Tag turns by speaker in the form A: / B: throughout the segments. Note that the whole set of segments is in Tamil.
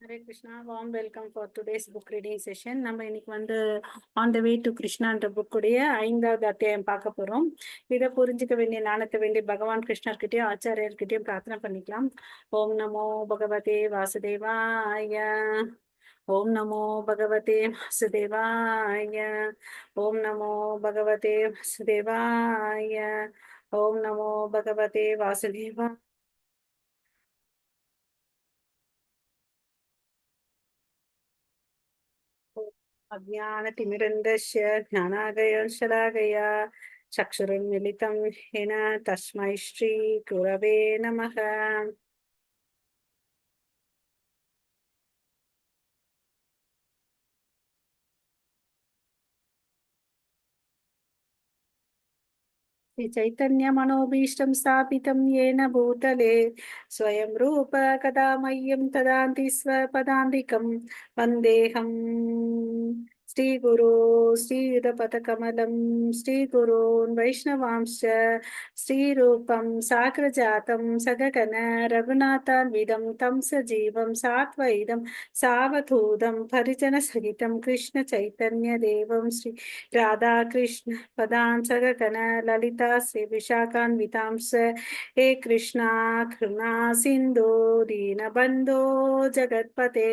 A: Hare Krishna, warm welcome for today's book reading session. நம்ம இன்னைக்கு ஆன் த வே டு கிருஷ்ணான்ற புக்குடைய 5வது அத்தியாயம் பார்க்க போறோம். இதை புரிஞ்சுக்க வேண்டிய ஞானத்தை வேண்டிய பகவான் கிருஷ்ணர்கிட்டயும் ஆச்சாரியர்கிட்டயும் பிரார்த்தனை பண்ணிக்கலாம். ஓம் நமோ பகவதே வாசுதேவாய. ஓம் நமோ பகவதே வாசுதேவாய. ஓம் நமோ பகவதே வாசுதேவாய. ஓம் நமோ பகவதே வாசுதேவா. अज्ञानतिमिरन्दस्य ज्ञानागयशलाकया चक्षुरुन्मिलितं येन तस्मै श्रीगुरवे नमः. चैतन्यमनोभीष्टं स्थापितं येन भूतले स्वयं रूप कदा मह्यं ददाति स्वपदान्तिकं वन्देऽहं श्रीगुरो श्रीयुतपदकमलं श्रीगुरोन् वैष्णवांश्च श्रीरूपं साग्रजातं सगगन रघुनाथान्वितं तं सजीवं सात्वैदं सावधूतं परिजनसहितं कृष्णचैतन्यदेवं श्री राधाकृष्ण पदां सगगन ललिता श्री विशाखान्वितांस हे कृष्णा करुणा सिन्धु दीनबन्धो जगत्पते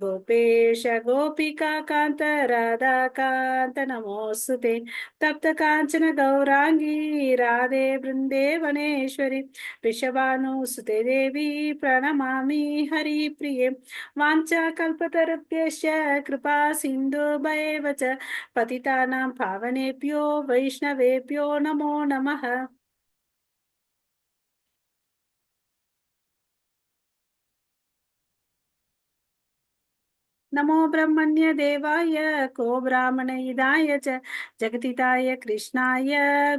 A: गोपेश गोपिका कान्त राधा कान्त नमोऽस्तुते तप्त काञ्चन गौराङ्गी राधे वृन्देवनेश्वरि वृषभानुसुते देवी प्रणमामि हरिप्रिये वाञ्छाकल्पतरुभ्यश्च कृपा सिन्धुभैव च पतितानां पावनेभ्यो वैष्णवेभ्यो नमो नमः. नमो ब्रह्मण्य देवाय को ब्राह्मणहिताय च जगतिताय कृष्णाय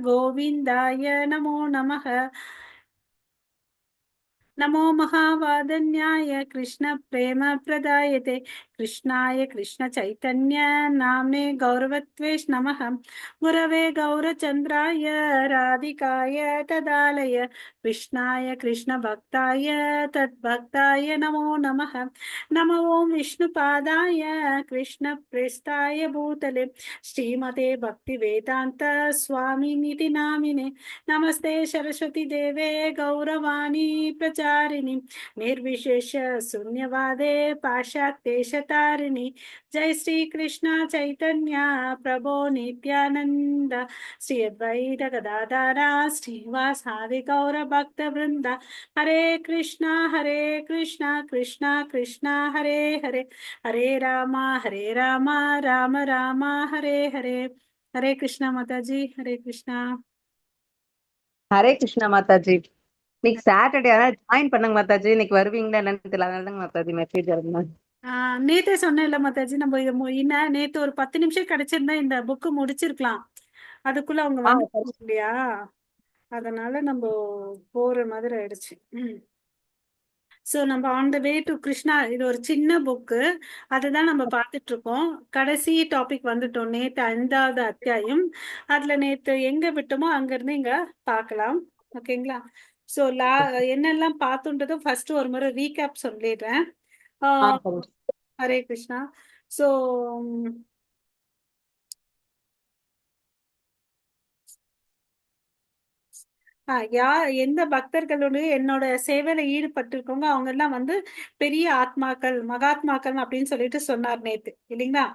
A: गोविन्दाय नमो नमः. नमो महावादन्याय कृष्ण प्रेम प्रदायते कृष्णाय कृष्ण चैतन्य नाम्ने गौरवत्वेश नमः. गुरवे गौरचन्द्राय राधिकाय तदालय कृष्णाय कृष्ण भक्ताय तद्भक्ताय नमो नमः. नमो ओं विष्णुपादाय कृष्ण प्रेष्ठाय भूतले श्रीमते भक्ति वेदांत स्वामिनिति नामिने नमस्ते सरस्वती देवे गौरवाणी प्रचारिणी निर्विशेष शून्यवादे पाश्चात्येशतारिणी जय श्री कृष्ण चैतन्य प्रभो नित्यानंद श्री अद्वैत गदाधर श्रीवासादि गौर भक्त वृंद हरे कृष्णा कृष्णा कृष्णा हरे हरे हरे राम राम राम हरे हरे. हरे कृष्णा माताजी. हरे कृष्णा.
B: ஹரே கிருஷ்ணா மாதாஜி. இன்னைக்கு சாட்டர்டே ஜாயின் பண்ணுங்க மாதாஜி. இன்னைக்கு வருவீங்களா என்னன்னு தெரியல, அதனாலதாங்க மாதாஜி மெசேஜ் இருந்தேன்.
A: நேத்தே சொன்னேன்ல மாதாஜி, நம்ம நேத்து ஒரு 10 நிமிஷம் கிடைச்சிருந்தா இந்த புக்கு முடிச்சிருக்கலாம். அதுக்குள்ள அவங்க வந்து இல்லையா, அதனால நம்ம போற மாதிரி ஆயிடுச்சு. ஸோ நம்ம on the way to Krishna, இது ஒரு சின்ன புக்கு, அதுதான் நம்ம பார்த்துட்டு இருக்கோம். கடைசி டாபிக் வந்துட்டோம். நேற்று 5வது அத்தியாயம். அதுல நேற்று எங்க விட்டோமோ அங்கிருந்து இங்க பார்க்கலாம். ஓகேங்களா? ஸோ என்னெல்லாம் பார்த்தோன்றதும் ஃபர்ஸ்ட் ஒரு முறை ரீகேப் சொல்லிடுறேன். ஹரே கிருஷ்ணா. ஸோ எந்த பக்தர்களோட என்னோட சேவையில ஈடுபட்டிருக்கவங்க அவங்க எல்லாம் பெரிய ஆத்மாக்கள், மகாத்மாக்கள் அப்படின்னு சொல்லிட்டு சொன்னார் நேத்து, இல்லைங்களா?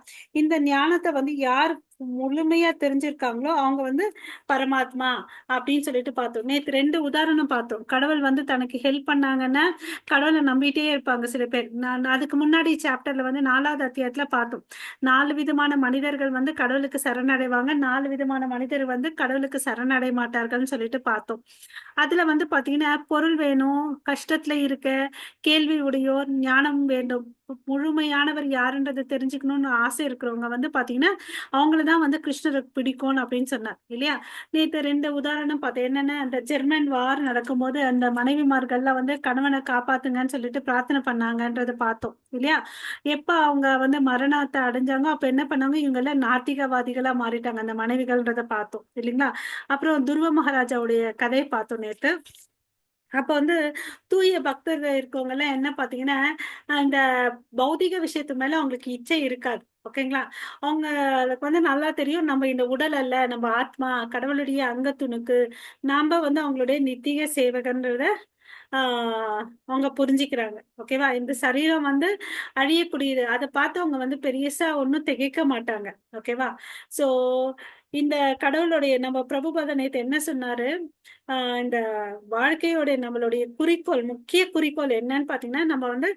A: இந்த ஞானத்தை யார் முழுமையா தெரிஞ்சிருக்காங்களோ அவங்க பரமாத்மா அப்படின்னு சொல்லிட்டு பார்த்தோம். நேத்து 2 உதாரணம் பார்த்தோம். கடவுள் தனக்கு ஹெல்ப் பண்ணாங்கன்னா கடவுளை நம்பிட்டே இருப்பாங்க சில பேர். நான் அதுக்கு முன்னாடி சாப்டர்ல 4வது அத்தியாயத்துல பார்த்தோம். 4 விதமான மனிதர்கள் கடவுளுக்கு சரணடைவாங்க, 4 விதமான மனிதர் கடவுளுக்கு சரணடைய மாட்டார்கள்னு சொல்லிட்டு பார்த்தோம். அதுல பாத்தீங்கன்னா பொருள் வேணும், கஷ்டத்துல இருக்க, கேள்வி உடையோர், ஞானம் வேண்டும், முழுமையானவர் யாருன்றதை தெரிஞ்சுக்கணும்னு ஆசை இருக்கிறவங்க பாத்தீங்கன்னா அவங்களதான் கிருஷ்ணருக்கு பிடிக்கும் அப்படின்னு சொன்னார், இல்லையா? நேற்று 2 உதாரணம் பார்த்தேன். என்னன்னா, அந்த ஜெர்மன் வார் நடக்கும்போது அந்த மனைவிமார்கள்ல கணவனை காப்பாத்துங்கன்னு சொல்லிட்டு பிரார்த்தனை பண்ணாங்கன்றதை பார்த்தோம், இல்லையா? எப்ப அவங்க மரணத்தை அடைஞ்சாங்க அப்ப என்ன பண்ணாங்க, இவங்க எல்லாம் நாத்திகவாதிகளா மாறிட்டாங்க அந்த மனைவிகள்ன்றதை பார்த்தோம், இல்லைங்களா? அப்புறம் துருவ மகாராஜாவுடைய கதையை பார்த்தோம் நேற்று. அப்ப வந்து தூய பக்தர்கள் இருக்கவங்க எல்லாம் என்ன பாத்தீங்கன்னா, இந்த பௌதிக விஷயத்து மேல அவங்களுக்கு இச்சை இருக்காது. ஓகேங்களா? அவங்களுக்கு வந்து நல்லா தெரியும், நம்ம இந்த உடல் அல்ல, நம்ம ஆத்மா, கடவுளுடைய அங்கத்துணுக்கு, நாம வந்து அவங்களுடைய நித்திய சேவகன்றத அவங்க புரிஞ்சுக்கிறாங்க. ஓகேவா? இந்த சரீரம் வந்து அழியக்கூடியது. அதை பார்த்து அவங்க வந்து பெரியசா ஒன்றும் திகைக்க மாட்டாங்க. ஓகேவா? சோ இந்த கடவுளுடைய நம்ம பிரபுபாத நேத்து என்ன சொன்னாரு, இந்த வாழ்க்கையோட நம்மளுடைய குறிக்கோள், முக்கிய குறிக்கோள் என்னன்னு பாத்தீங்கன்னா, நம்ம வந்து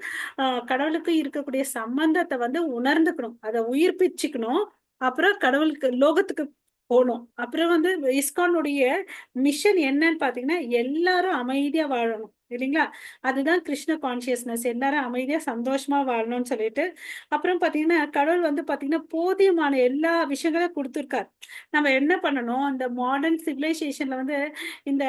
A: கடவுளுக்கு இருக்கக்கூடிய சம்பந்தத்தை வந்து உணர்ந்துக்கணும், அதை உயிர்ப்பிச்சுக்கணும். அப்புறம் கடவுளுக்கு லோகத்துக்கு போகணும். அப்புறம் வந்து இஸ்கானுடைய மிஷன் என்னன்னு பாத்தீங்கன்னா, எல்லாரும் அமைதியா வாழணும். இல்லைங்களா? அதுதான் கிருஷ்ண கான்சியஸ்னஸ், எல்லாரும் அமைதியா சந்தோஷமா வாழணும்னு சொல்லிட்டு. அப்புறம் பாத்தீங்கன்னா கடவுள் வந்து பாத்தீங்கன்னா போதியமான எல்லா விஷயங்களும் கொடுத்துருக்காரு. நம்ம என்ன பண்ணணும், இந்த மாடர்ன் சிவிலைசேஷன்ல வந்து இந்த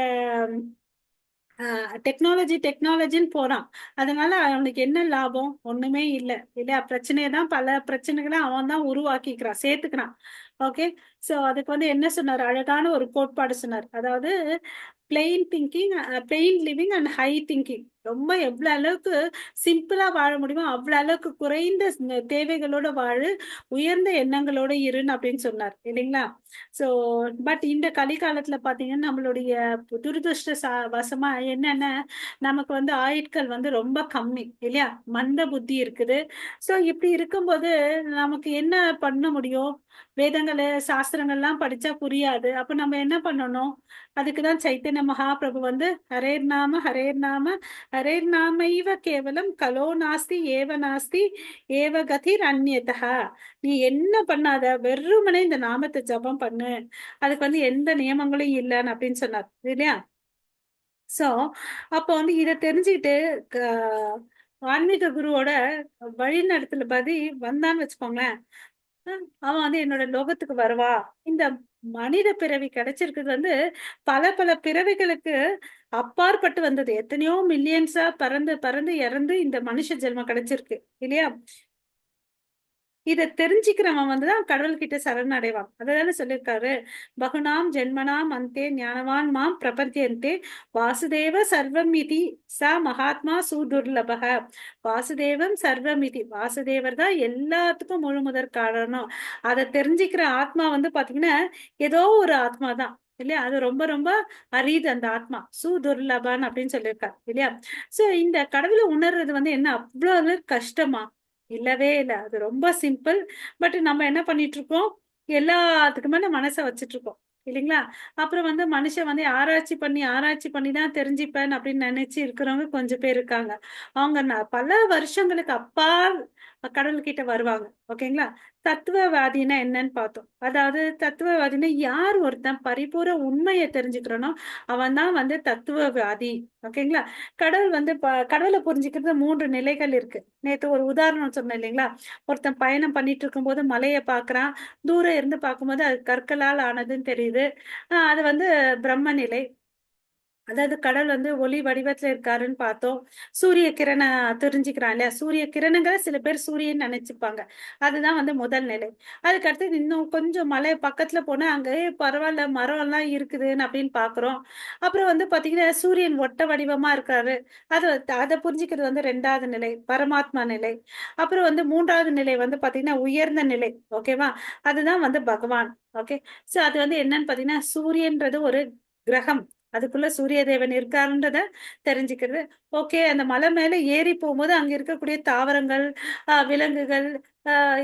A: டெக்னாலஜி டெக்னாலஜின்னு போறான். அதனால அவனுக்கு என்ன லாபம்? ஒண்ணுமே இல்லை இல்லையா? பிரச்சனையை தான், பல பிரச்சனைகளை அவன் தான் உருவாக்கிக்கிறான், சேர்த்துக்கிறான். ஓகே. சோ அதுக்கு வந்து என்ன சொன்னார், அழகான ஒரு கோட்பாடு சொன்னார். அதாவது plain thinking, plain living and high thinking. ரொம்ப எவ்வளவு அளவுக்கு சிம்பிளா வாழ முடியுமோ அவ்வளவு அளவுக்கு குறைந்த தேவைகளோட வாழு, உயர்ந்த எண்ணங்களோட இருன்னு அப்படின்னு சொன்னார். இல்லைங்களா? சோ பட் இந்த கலிகாலத்துல பாத்தீங்கன்னா நம்மளுடைய வசமா என்னன்னா, நமக்கு வந்து ஆயுட்கள் வந்து ரொம்ப கம்மி இல்லையா? மந்த புத்தி இருக்குது. சோ இப்படி இருக்கும்போது நமக்கு என்ன பண்ண முடியும்? வேதங்கள சாஸ்திரங்கள்லாம் படிச்சா புரியாது. அப்ப நம்ம என்ன பண்ணணும்? அதுக்குதான் சைத்தன்ய மகாபிரபு வந்து ஹரேர் நாம ஹரேர் நாம ஹரேர் நாமைவ கேவலம் கலோ நாஸ்தி ஏவ நாஸ்தி ஏவ கதிர் அந்நியதா. நீ என்ன பண்ணாத, வெறுமனே இந்த நாமத்தை ஜபம் பண்ணு, அதுக்கு வந்து எந்த நியமங்களும் இல்லைன்னு அப்படின்னு சொன்னார். இல்லையா? சோ அப்ப வந்து இத தெரிஞ்சுக்கிட்டு ஆன்மீக குருவோட வழிநடத்தல பதி வந்தான்னு வச்சுக்கோங்களேன், அவன் வந்து என்னோட லோகத்துக்கு வருவா. இந்த மனித பிறவி கிடைச்சிருக்கிறது வந்து பல பல பிறவிகளுக்கு அப்பாற்பட்டு வந்தது. எத்தனையோ மில்லியன்ஸா பறந்து பறந்து இறந்து இந்த மனுஷ ஜென்மம் கிடைச்சிருக்கு இல்லையா? இதை தெரிஞ்சுக்கிறவன் வந்துதான் கடவுள் கிட்ட சரணடைவான். அததானே சொல்லியிருக்காரு, பகுனாம் ஜென்மனாம் அந்தே ஞானவான் மாம் பிரபத்தியந்தே வாசுதேவ சர்வமிதி ச மகாத்மா சுதுர்லபக. வாசுதேவம் சர்வமிதி, வாசுதேவர் தான் எல்லாத்துக்கும் முழு முதற் காரணம். அதை தெரிஞ்சுக்கிற ஆத்மா வந்து பாத்தீங்கன்னா ஏதோ ஒரு ஆத்மா தான் இல்லையா? அது ரொம்ப ரொம்ப அரிது அந்த ஆத்மா, சுதுர்லபான் அப்படின்னு சொல்லியிருக்காரு இல்லையா? சோ இந்த கடவுளை உணர்றது வந்து என்ன அவ்வளவு கஷ்டமா? இல்லவே இல்லை, அது ரொம்ப சிம்பிள். பட் நம்ம என்ன பண்ணிட்டு இருக்கோம், எல்லாத்துக்கு மேல மனசை வச்சுட்டு இருக்கோம் இல்லைங்களா? அப்புறம் வந்து மனுஷன் வந்து ஆராய்ச்சி பண்ணி தான் தெரிஞ்சுப்பேன் அப்படின்னு நினைச்சு இருக்கிறவங்க கொஞ்சம் பேர் இருக்காங்க. அவங்க பல வருஷங்களுக்கு அப்பால் கடவுள்கிட்ட வருவாங்க. ஓகேங்களா? தத்துவவாதினா என்னன்னு பார்த்தோம். அதாவது தத்துவவாதினா யார் ஒருத்தன் பரிபூர உண்மையை தெரிஞ்சுக்கிறனோ அவன் தான் வந்து தத்துவவாதி. ஓகேங்களா? கடவுள் வந்து கடவுளை புரிஞ்சுக்கிறது மூன்று நிலைகள் இருக்கு. நேத்து ஒரு உதாரணம் சொன்னேன் இல்லைங்களா? ஒருத்தன் பயணம் பண்ணிட்டு இருக்கும்போது மலையை பாக்குறான், தூரம் இருந்து பார்க்கும்போது அது கற்களால் ஆனதுன்னு தெரியுது. அது வந்து பிரம்ம நிலை. அதாவது கடல் வந்து ஒளி வடிவத்துல இருக்காருன்னு பார்த்தோம். சூரிய கிரண தெரிஞ்சுக்கிறான் இல்லையா? சூரிய கிரணங்களை சில பேர் சூரியன் நினைச்சுப்பாங்க. அதுதான் வந்து முதல் நிலை. அதுக்கு அடுத்து இன்னும் கொஞ்சம் மலை பக்கத்துல போனா அங்கே பரவாயில்ல மரம் எல்லாம் இருக்குதுன்னு அப்படின்னு பாக்குறோம். அப்புறம் வந்து பாத்தீங்கன்னா சூரியன் ஒட்ட வடிவமா இருக்காரு. அது அதை புரிஞ்சுக்கிறது வந்து ரெண்டாவது நிலை, பரமாத்மா நிலை. அப்புறம் வந்து மூன்றாவது நிலை வந்து பாத்தீங்கன்னா உயர்ந்த நிலை. ஓகேவா? அதுதான் வந்து பகவான். ஓகே. சோ அது வந்து என்னன்னு பாத்தீங்கன்னா சூரியன்றது ஒரு கிரகம், அதுக்குள்ள சூரிய தேவன் இருக்காருன்றத தெரிஞ்சுக்கிறது. ஓகே. அந்த மலை மேல ஏறி போகும்போது அங்க இருக்கக்கூடிய தாவரங்கள், விலங்குகள்,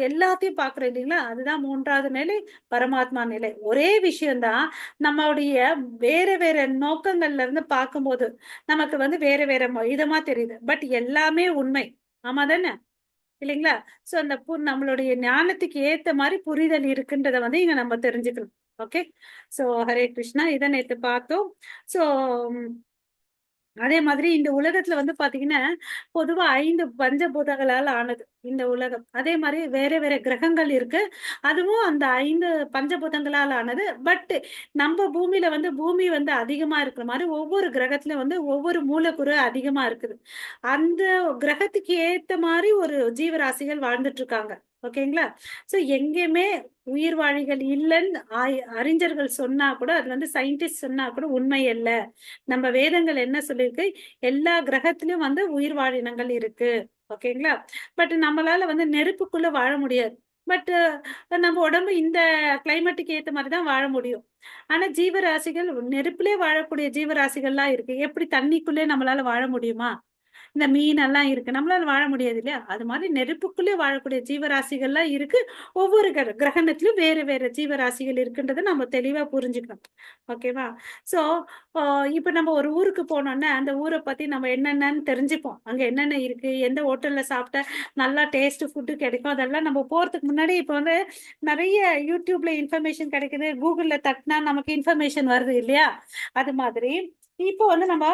A: எல்லாத்தையும் பாக்குறோம் இல்லைங்களா? அதுதான் மூன்றாவது நிலை, பரமாத்மா நிலை. ஒரே விஷயம்தான், நம்மளுடைய வேற வேற நோக்கங்கள்ல இருந்து பார்க்கும்போது நமக்கு வந்து வேற வேற இதமா தெரியுது. பட் எல்லாமே உண்மை. ஆமா தானே? இல்லைங்களா? சோ அந்த நம்மளுடைய ஞானத்துக்கு ஏத்த மாதிரி புரிதல் இருக்குன்றத வந்து இங்க நம்ம தெரிஞ்சுக்கணும். ஓகே. சோ ஹரே கிருஷ்ணா. இதை நேத்து பார்த்தோம். சோ அதே மாதிரி இந்த உலகத்துல வந்து பாத்தீங்கன்னா பொதுவா 5 பஞ்சபூதங்களால் ஆனது இந்த உலகம். அதே மாதிரி வேற வேற கிரகங்கள் இருக்கு, அதுவும் அந்த 5 பஞ்சபூதங்களால் ஆனது. பட் நம்ம பூமியில வந்து பூமி வந்து அதிகமா இருக்கிற மாதிரி ஒவ்வொரு கிரகத்துல வந்து ஒவ்வொரு மூலக்கூறு அதிகமா இருக்குது. அந்த கிரகத்துக்கு ஏத்த மாதிரி ஒரு ஜீவராசிகள் வாழ்ந்துட்டு இருக்காங்க. ஓகேங்களா? சோ எங்கேயுமே உயிர்வாழிகள் இல்லைன்னு அறிஞர்கள் சொன்னா கூட, அது வந்து சயின்டிஸ்ட் சொன்னா கூட உண்மை அல்ல. நம்ம வேதங்கள் என்ன சொல்லியிருக்கு? எல்லா கிரகத்திலயும் வந்து உயிர்வாழினங்கள் இருக்கு. ஓகேங்களா? பட் நம்மளால வந்து நெருப்புக்குள்ள வாழ முடியாது. பட் நம்ம உடம்பு இந்த கிளைமேட்டுக்கு ஏத்த மாதிரி தான் வாழ முடியும். ஆனா ஜீவராசிகள் நெருப்பிலே வாழக்கூடிய ஜீவராசிகள்லாம் இருக்கு. எப்படி தண்ணிக்குள்ளே நம்மளால வாழ முடியுமா? இந்த மீன் எல்லாம் இருக்கு, நம்மளால வாழ முடியாது இல்லையா? அது மாதிரி நெருப்புக்குள்ளே வாழக்கூடிய ஜீவராசிகள்லாம் இருக்கு. ஒவ்வொரு கிரகணத்திலும் வேறு வேறு ஜீவராசிகள் இருக்குன்றதை நம்ம தெளிவா புரிஞ்சுக்கணும். ஓகேவா? சோ இப்ப நம்ம ஒரு ஊருக்கு போனோம்னா அந்த ஊரை பத்தி நம்ம என்னென்னன்னு தெரிஞ்சுப்போம். அங்க என்னென்ன இருக்கு, எந்த ஹோட்டல்ல சாப்பிட்டா நல்லா டேஸ்ட் ஃபுட்டு கிடைக்கும், அதெல்லாம் நம்ம போறதுக்கு முன்னாடி இப்ப வந்து நிறைய யூடியூப்ல இன்ஃபர்மேஷன் கிடைக்குது, கூகுள்ல தட்டினா நமக்கு இன்ஃபர்மேஷன் வருது இல்லையா? அது மாதிரி இப்போ வந்து நம்ம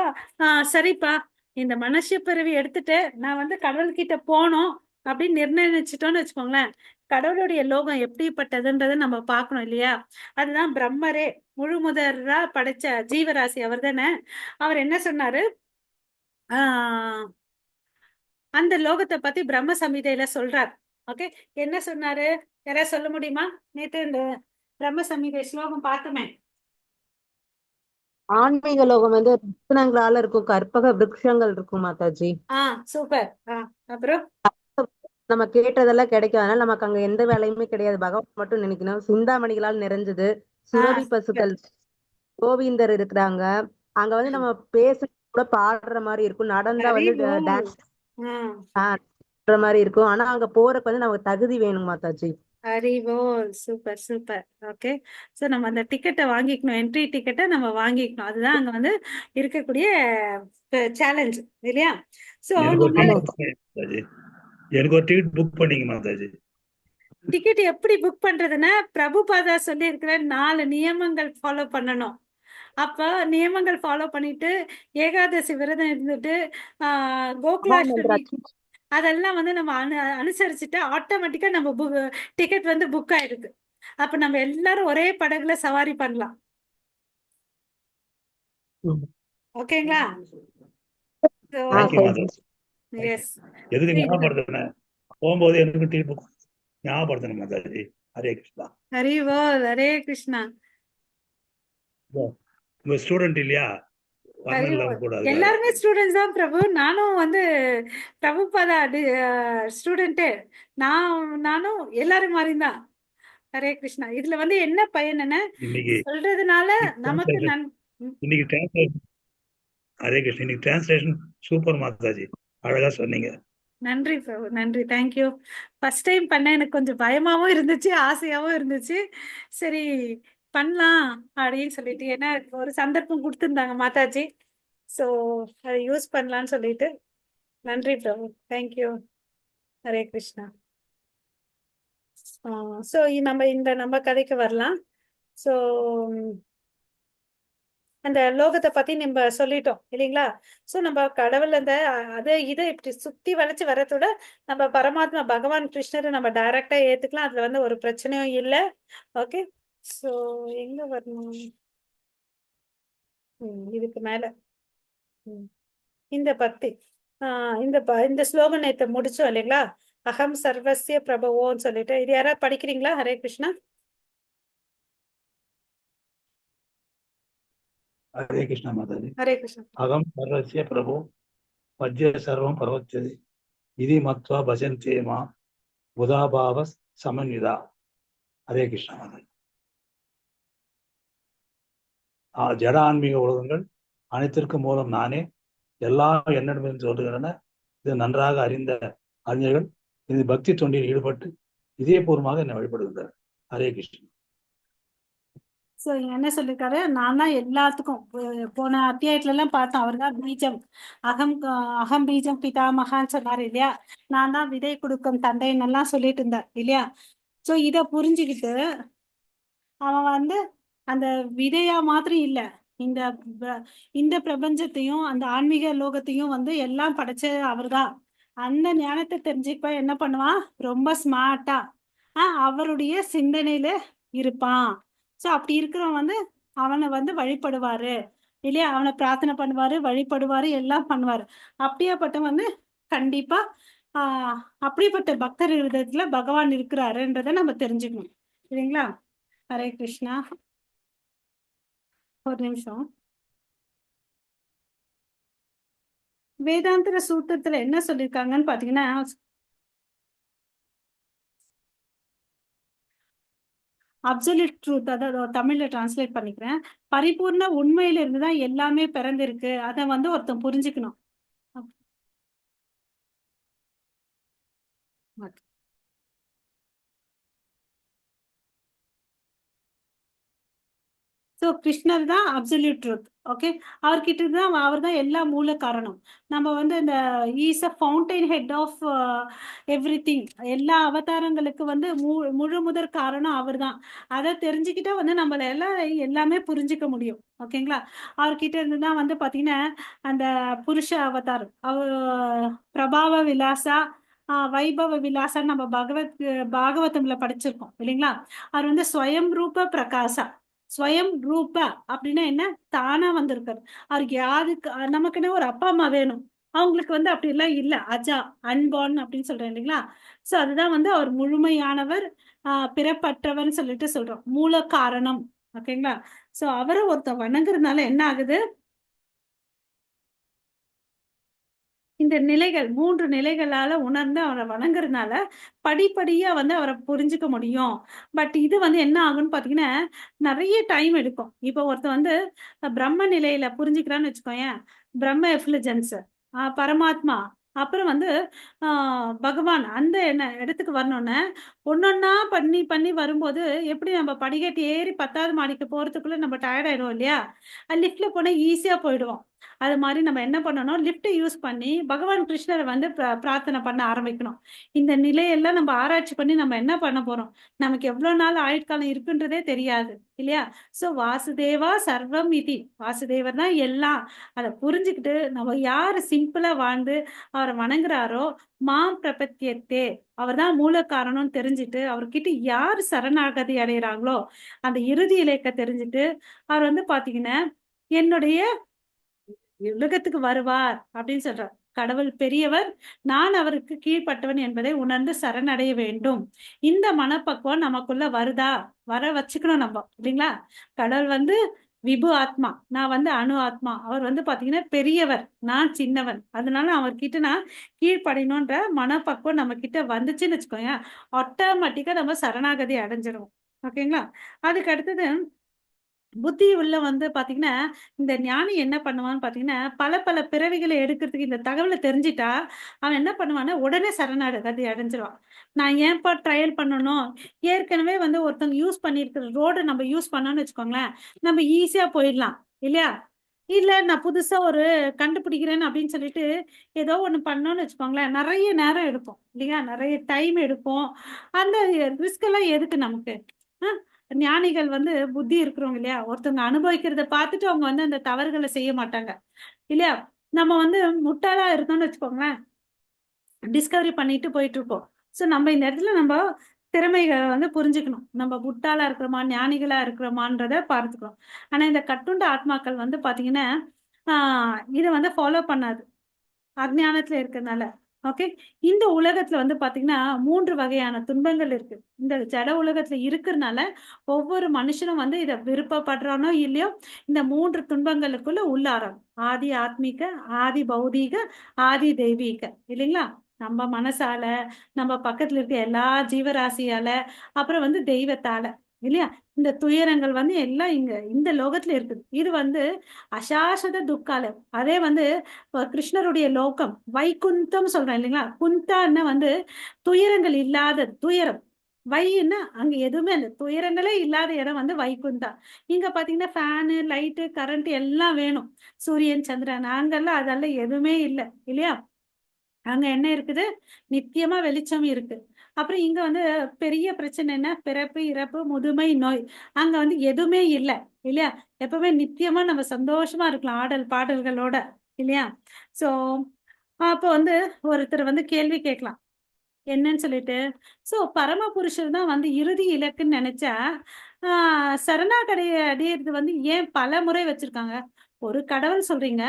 A: சரிப்பா, இந்த மனுஷ பிறவி எடுத்துட்டு நான் வந்து கடவுள்கிட்ட போனோம் அப்படின்னு நிர்ணயிச்சிட்டோம்னு வச்சுக்கோங்களேன், கடவுளுடைய லோகம் எப்படிப்பட்டதுன்றதை நம்ம பார்க்கணும் இல்லையா? அதுதான் பிரம்மரே முழு முதறா படைச்ச ஜீவராசி அவர் தானே. அவர் என்ன சொன்னாரு? ஆஹ் அந்த லோகத்தை பத்தி பிரம்ம சம்ஹிதையில சொல்றார். ஓகே, என்ன சொன்னாரு? யாராவது சொல்ல முடியுமா? நேத்து இந்த பிரம்ம சம்ஹிதை ஸ்லோகம் பார்த்தோமே.
B: ஆன்மீக லோகம் வந்து ரத்தினங்களால இருக்கும், கற்பக விருட்சங்கள் இருக்கும் மாதாஜி.
A: சூப்பர். அப்புறம்
B: நம்ம கேட்டதெல்லாம் கிடைக்கும். அதனால நமக்கு அங்க எந்த வேலையுமே கிடையாது, பகவான் மட்டும் நினைக்கணும். சிந்தாமணிகளால் நிறைஞ்சது, சுரபி
A: சூப்பர்.
B: பசுக்கள், கோவிந்தர் இருக்கிறாங்க. அங்க வந்து நம்ம பேச கூட பாடுற மாதிரி இருக்கும், நடந்தா வந்து
A: அறிவு.
B: டான்ஸ்
A: ஆஹ்
B: ஆடுற மாதிரி இருக்கும். ஆனா அங்க போறதுக்கு வந்து நமக்கு தகுதி வேணும் மாதாஜி.
A: அறிவோ. Super super. ஓகே. சோ நம்ம அந்த டிக்கெட்டை வாங்கிக்கணும், என்ட்ரி டிக்கெட்டை நம்ம வாங்கிக்கணும். அதுதான் அங்க வந்து இருக்கக்கூடிய சேலஞ்ச் இல்லையா? சோ
C: எனக்கு ஒரு
A: நீங்க
B: ஆமா.
C: டிக்கெட் மாதாஜி, எனக்கு ஒரு டிக்கெட் புக் பண்ணிங்க மாதாஜி.
A: டிக்கெட் எப்படி புக் பண்றதுன்னா, பிரபுபாதா சொல்லி இருக்கிற 4 நியமங்கள் ஃபாலோ பண்ணணும். அப்ப நியமங்கள் ஃபாலோ பண்ணிட்டு ஏகாதசி விரதம் இருந்துட்டு கோகுலாஷ்டமி அதெல்லாம் வந்து நம்ம அனுசரிச்சுட்டு ஆட்டோமேட்டிக்கா நம்ம டிக்கெட் வந்து புக் ஆயிடுது. அப்ப நம்ம எல்லாரும் ஒரே படகுல சவாரி பண்ணலாம். ஓகேங்களா?
C: தேங்க்யூ
B: சரி.
C: மாதாஜி.
A: எஸ்.
C: எதுக்கு ஞாபகப்படுத்தினேன், போகும்போது எனக்கு டிக்கெட் புக் ஞாபகப்படுத்தணும் மாதாஜி. ஹரே கிருஷ்ணா.
A: ஹரிவோ. ஹரே கிருஷ்ணா.
C: உங்க ஸ்டூடெண்ட் இல்லையா, வரணும்ல
A: ஹரிவோ.
C: உங்க கூட, அதுக்காக.
A: எல்லாருமே ஸ்டூடெண்ட்ஸ் தான் பிரபு. நானும் வந்து பிரபுபாதா ஸ்டூடெண்ட்டு. நானும் எல்லாரும் மாதிரி தான். ஹரே கிருஷ்ணா. இதுல வந்து என்ன பயன்
C: இன்னைக்கு
A: சொல்றதுனால நமக்கு
C: translation- இன்னைக்கு டிரான்ஸ்லேஷன், ஹரே கிருஷ்ணா, இன்னைக்கு டிரான்ஸ்லேஷன் சூப்பர் மாதாஜி, அழகா சொன்னீங்க.
A: நன்றி பிரபு, நன்றி. தேங்க்யூ. ஃபர்ஸ்ட் டைம் பண்ண எனக்கு கொஞ்சம் பயமாவும் இருந்துச்சு, ஆசையாவும் இருந்துச்சு. சரி பண்ணலாம் அப்படின்னு சொல்லிட்டு, ஏன்னா ஒரு சந்தர்ப்பம் கொடுத்துருந்தாங்க மாதாஜி. ஸோ அதை யூஸ் பண்ணலான்னு சொல்லிட்டு. நன்றி பிரபு. தேங்க்யூ. ஹரே கிருஷ்ணா. ஸோ நம்ம கதைக்கு வரலாம். ஸோ அந்த லோகத்தை பத்தி நம்ம சொல்லிட்டோம் இல்லைங்களா? சோ நம்ம கடவுள் அந்த அதை இதை இப்படி சுத்தி வளைச்சு வரதோட நம்ம பரமாத்மா பகவான் கிருஷ்ணரை நம்ம டைரக்டா ஏத்துக்கலாம். அதுல வந்து ஒரு பிரச்சனையும் இல்லை. ஓகே. சோ எங்க வரணும்? இதுக்கு மேல இந்த பத்தி இந்த ஸ்லோகன் நேத்து முடிச்சோம் இல்லைங்களா? அகம் சர்வசிய பிரபவோன்னு சொல்லிட்டு, இது யாராவது படிக்கிறீங்களா? ஹரே கிருஷ்ணா.
C: ஹரே கிருஷ்ணா மாதாஜி.
A: ஹரே கிருஷ்ணா.
C: அகம் சர்வஸ்ய பிரபு வஜ்ய சர்வம் பரவச்சதி இது மத்வா பஜந்தே மா புதாபாவ சமன்விதா. ஹரே கிருஷ்ணா மாதாஜி. ஜட ஆன்மீக உலகங்கள் அனைத்திற்கும் மூலம் நானே, எல்லாம் என்னிடம் சொல்லுகிறன. இது நன்றாக அறிந்த அறிஞர்கள் இது பக்தி தொண்டில் ஈடுபட்டு இதயபூர்வமாக என்னை வழிபடுகின்றனர். ஹரே கிருஷ்ணன்.
A: சோ என்ன சொல்லிருக்காரு? நான் தான் எல்லாத்துக்கும் போன அத்தியாயத்துல எல்லாம் பார்த்தோம். அவர் தான் பீஜம். அகம் பீஜம் பிதாமகான்னு சொன்னாரு இல்லையா? நான் தான் விதை கொடுக்கும் தந்தைன்னு எல்லாம் சொல்லிட்டு இருந்தார் இல்லையா? சோ இத புரிஞ்சுக்கிட்டு அவன் வந்து அந்த விதையா மாதிரி இல்ல, இந்த இந்த பிரபஞ்சத்தையும் அந்த ஆன்மீக லோகத்தையும் வந்து எல்லாம் படைச்ச அவர்தான். அந்த ஞானத்தை தெரிஞ்சுப்ப என்ன பண்ணுவான்? ரொம்ப ஸ்மார்ட்டா அவருடைய சிந்தனையில இருப்பான். சோ அப்படி இருக்கிறவன் வந்து அவனை வந்து வழிபடுவாரு இல்லையா? அவனை பிரார்த்தனை பண்ணுவாரு, வழிபடுவாரு, எல்லாம் பண்ணுவாரு. அப்படியாப்பட்ட வந்து கண்டிப்பா அப்படிப்பட்ட பக்தர் இருதயத்துல பகவான் இருக்கிறாருன்றதை நம்ம தெரிஞ்சுக்கணும். சரிங்களா? ஹரே கிருஷ்ணா. ஒரு நிமிஷம். வேதாந்திர சூத்திரத்துல என்ன சொல்லியிருக்காங்கன்னு பாத்தீங்கன்னா, அப்சல்யூட் ட்ரூத், அதாவது தமிழ்ல டிரான்ஸ்லேட் பண்ணிக்கிறேன். பரிபூர்ண உண்மையில இருந்துதான் எல்லாமே பிறந்திருக்கு. அதை வந்து ஒருத்தன் புரிஞ்சுக்கணும். ஸோ கிருஷ்ணர் தான் அப்சல்யூட் ட்ரூத். ஓகே, அவர்கிட்ட தான், அவர் தான் எல்லா மூல காரணம். நம்ம வந்து இந்த is a fountain head of everything, எல்லா அவதாரங்களுக்கு வந்து முழு முதற் காரணம் அவர் தான். அதை தெரிஞ்சுக்கிட்டா வந்து நம்மள எல்லாம் எல்லாமே புரிஞ்சுக்க முடியும். ஓகேங்களா? அவர்கிட்ட இருந்து தான் வந்து பார்த்தீங்கன்னா அந்த புருஷ அவதாரம், அவர் பிரபாவ விலாசா, வைபவ விலாசா நம்ம பாகவதம்ல படிச்சிருக்கோம் இல்லைங்களா? அவர் வந்து ஸ்வயம் ரூப பிரகாசா. ஸ்வயம் ரூப அப்படின்னா என்ன? தானா வந்திருக்காரு. அவருக்கு யாருக்கு, நமக்குன்னு ஒரு அப்பா அம்மா வேணும். அவங்களுக்கு வந்து அப்படி எல்லாம் இல்ல, அஜா, அன்பார்ன் அப்படின்னு சொல்றேன் இல்லைங்களா? சோ அதுதான் வந்து அவர் முழுமையானவர், பிறப்பற்றவர்னு சொல்லிட்டு சொல்றோம், மூல காரணம். ஓகேங்களா? சோ அவரை ஒருத்தர் வணங்குறதுனால என்ன ஆகுது? இந்த நிலைகள், 3 நிலைகளால உணர்ந்து அவரை வணங்குறதுனால படிப்படியா வந்து அவரை புரிஞ்சுக்க முடியும். பட் இது வந்து என்ன ஆகும்னு பாத்தீங்கன்னா நிறைய டைம் எடுக்கும். இப்போ ஒருத்தர் வந்து பிரம்ம நிலையில புரிஞ்சுக்கிறான்னு வச்சுக்கோயேன், பிரம்ம எஃப்லிஜென்ஸ், பரமாத்மா, அப்புறம் வந்து பகவான், அந்த என்ன இடத்துக்கு வரணும்னு ஒன்னொன்னா பண்ணி பண்ணி வரும்போது, எப்படி நம்ம படிக்கட்டு ஏறி 10வது மாடிக்கு போறதுக்குள்ள நம்ம டயர்ட் ஆயிடும் இல்லையா? லிஃப்ட்ல போனா ஈஸியா போயிடுவோம். அது மாதிரி நம்ம என்ன பண்ணணும், லிஃப்ட் யூஸ் பண்ணி பகவான் கிருஷ்ணரை வந்து பிரார்த்தனை பண்ண ஆரம்பிக்கணும். இந்த நிலையெல்லாம் நம்ம ஆராய்ச்சி பண்ணி நம்ம என்ன பண்ண போறோம்? நமக்கு எவ்வளவு நாள் ஆயுட்காலம் இருக்குன்றதே தெரியாது இல்லையா? சோ வாசுதேவா சர்வம் இதி, வாசுதேவர் தான் எல்லாம். அதை புரிஞ்சுக்கிட்டு நம்ம யாரு சிம்பிளா வாழ்ந்து அவரை வணங்குறாரோ, மாம் பிரபத்தியத்தே, அவர் தான் மூல காரணம்னு தெரிஞ்சுட்டு அவர்கிட்ட யார் சரணாகதி அடைகிறாங்களோ அந்த இறுதி இலக்க தெரிஞ்சுட்டு அவர் வந்து பாத்தீங்கன்னா என்னுடைய உலகத்துக்கு வருவார் அப்படின்னு சொல்றார். கடவுள் பெரியவர், நான் அவருக்கு கீழ்ப்பட்டவன் என்பதை உணர்ந்து சரணடைய வேண்டும். இந்த மனப்பக்குவம் நமக்குள்ள வருதா? வர வச்சுக்கணும் நம்ம இல்லைங்களா? கடவுள் வந்து விபு ஆத்மா, நான் வந்து அணு ஆத்மா. அவர் வந்து பாத்தீங்கன்னா பெரியவர், நான் சின்னவன். அதனால அவர்கிட்ட நான் கீழ்ப்படையணும்ன்ற மனப்பக்குவம் நம்ம கிட்ட வந்துச்சுன்னு வச்சுக்கோங்க, ஆட்டோமேட்டிக்கா நம்ம சரணாகதி அடைஞ்சிருவோம். ஓகேங்களா? அதுக்கு அடுத்தது புத்தி உள்ள வந்து பாத்தீங்கன்னா, இந்த ஞானி என்ன பண்ணுவான்னு பாத்தீங்கன்னா, பல பல பிறவிகளை எடுக்கிறதுக்கு இந்த தகவலை தெரிஞ்சிட்டா அவன் என்ன பண்ணுவான்னா உடனே சரணாகதி அடைஞ்சிருவான். நான் ஏன்பா ட்ரையல் பண்ணணும்? ஏற்கனவே வந்து ஒருத்தவங்க யூஸ் பண்ணியிருக்கிற ரோட நம்ம யூஸ் பண்ணோம்னு வச்சுக்கோங்களேன், நம்ம ஈஸியா போயிடலாம் இல்லையா? இல்ல நான் புதுசா ஒரு கண்டுபிடிக்கிறேன்னு அப்படின்னு சொல்லிட்டு ஏதோ ஒண்ணு பண்ணோம்னு வச்சுக்கோங்களேன், நிறைய நேரம் எடுக்கும் இல்லையா? நிறைய டைம் எடுக்கும். அந்த ரிஸ்க் எல்லாம் எதுக்கு நமக்கு? ஞானிகள் வந்து புத்தி இருக்கிறவங்க இல்லையா, ஒருத்தவங்க அனுபவிக்கிறத பார்த்துட்டு அவங்க வந்து அந்த தவறுகளை செய்ய மாட்டாங்க இல்லையா? நம்ம வந்து முட்டாளா இருந்தோம்னு வச்சுக்கோங்களேன், டிஸ்கவரி பண்ணிட்டு போயிட்டு இருப்போம். ஸோ நம்ம இந்த இடத்துல நம்ம திறமைகளை வந்து புரிஞ்சுக்கணும். நம்ம முட்டாளா இருக்கிறோமா ஞானிகளா இருக்கிறோமான்றத பார்த்துக்கணும். ஆனா இந்த கட்டுண்ட ஆத்மாக்கள் வந்து பாத்தீங்கன்னா இதை வந்து ஃபாலோ பண்ணாது, அஜ்ஞானத்துல இருக்கிறதுனால. ஓகே, இந்த உலகத்துல வந்து பாத்தீங்கன்னா 3 வகையான துன்பங்கள் இருக்கு. இந்த ஜட உலகத்துல இருக்கிறதுனால ஒவ்வொரு மனுஷனும் வந்து இதை விருப்பப்படுறானோ இல்லையோ இந்த 3 துன்பங்களுக்குள்ள உள்ளாரம். ஆதி ஆத்மீக, ஆதி பௌதீக, ஆதி தெய்வீக இல்லைங்களா? நம்ம மனசால, நம்ம பக்கத்துல இருக்க எல்லா ஜீவராசியால, அப்புறம் வந்து தெய்வத்தால இல்லையா? இந்த துயரங்கள் வந்து எல்லாம் இங்க இந்த லோகத்துல இருக்குது. இது வந்து அசாசத துக்காலம். அதே வந்து கிருஷ்ணருடைய லோகம் வைகுந்தம் சொல்றேன் இல்லைங்களா? குந்தான்னா வந்து துயரங்கள் இல்லாத துயரம். வைன்னா அங்க எதுவுமே இல்லை, துயரங்களே இல்லாத இடம் வந்து வைகுந்தா. இங்க பாத்தீங்கன்னா ஃபேனு, லைட்டு, கரண்ட் எல்லாம் வேணும். சூரியன், சந்திரன், அங்கெல்லாம் அதெல்லாம் எதுவுமே இல்லை இல்லையா? அங்க என்ன இருக்குது? நித்தியமா வெளிச்சம் இருக்கு. அப்புறம் இங்க வந்து பெரிய பிரச்சனை என்ன? பிறப்பு, இறப்பு, முதுமை, நோய். அங்க வந்து எதுவுமே இல்லை இல்லையா? எப்பவுமே நித்தியமா நம்ம சந்தோஷமா இருக்கலாம் ஆடல் பாடல்களோட இல்லையா? சோ அப்போ வந்து ஒருத்தர் வந்து கேள்வி கேட்கலாம் என்னன்னு சொல்லிட்டு, சோ பரமபுருஷர் தான் வந்து இறுதி இலக்குன்னு நினைச்சா சரணாகதி அடையிறது வந்து ஏன் பல முறை வச்சிருக்காங்க? ஒரு கடவுள் சொல்றீங்க,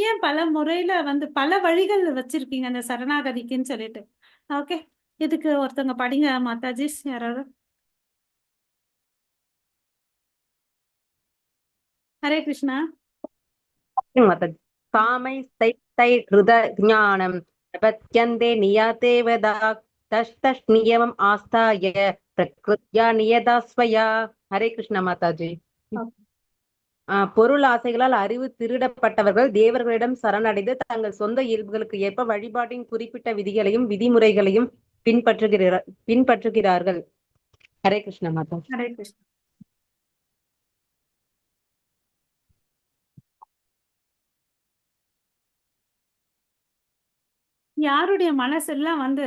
A: ஏன் பல முறையில வந்து பல வழிகள் வச்சிருக்கீங்க அந்த சரணாகதிக்குன்னு சொல்லிட்டு. ஓகே, இதுக்கு ஒருத்தவங்க படிங்க மாதாஜி யாராவது. ஹரே கிருஷ்ணா.
B: மாதாஜி. காமைஸ்தை ஹிருத ஞானம் பிரபத்யந்தே நியாதேவதா தஷ் நியமம் ஆஸ்தாய பிரகிருத்யா நியதா ஸ்வயா. ஹரே கிருஷ்ணா மாதாஜி. பொருள் ஆசைகளால் அறிவு திருடப்பட்டவர்கள் தேவர்களிடம் சரணடைந்து தங்கள் சொந்த இயல்புகளுக்கு ஏற்ப வழிபாட்டின் குறிப்பிட்ட விதிகளையும் விதிமுறைகளையும் பின்பற்றுகிறார்கள். ஹரே கிருஷ்ணா மாதாஜி.
A: ஹரே கிருஷ்ணா. யாருடைய மனசெல்லாம் வந்து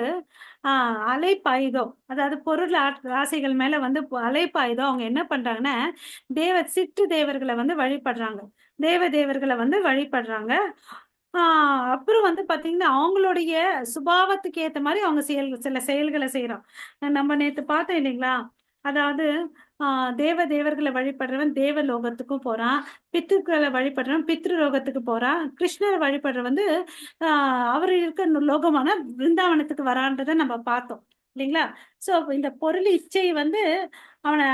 A: அலைப்பாயுதோ, அதாவது பொருள் ஆசைகள் மேல வந்து அலைப்பாயுதோ, அவங்க என்ன பண்றாங்கன்னா சிற்று தேவர்களை வந்து வழிபடுறாங்க, தேவர்களை வந்து வழிபடுறாங்க. அப்புறம் வந்து பாத்தீங்கன்னா அவங்களுடைய சுபாவத்துக்கு ஏத்த மாதிரி அவங்க சில செயல்களை செய்யறோம். நம்ம நேத்து பார்த்தோம் இல்லைங்களா, அதாவது தேவர்களை வழிபடுறவன் தேவ லோகத்துக்கும் போறான், பித்ருக்களை வழிபடுறவன் பித்ரு லோகத்துக்கு போறான், கிருஷ்ணரை வழிபடுற வந்து அவர் இருக்க லோகமான பிருந்தாவனத்துக்கு வரான்றதை நம்ம பார்த்தோம் இல்லைங்களா. சோ இந்த பொருள் இச்சை வந்து அவனை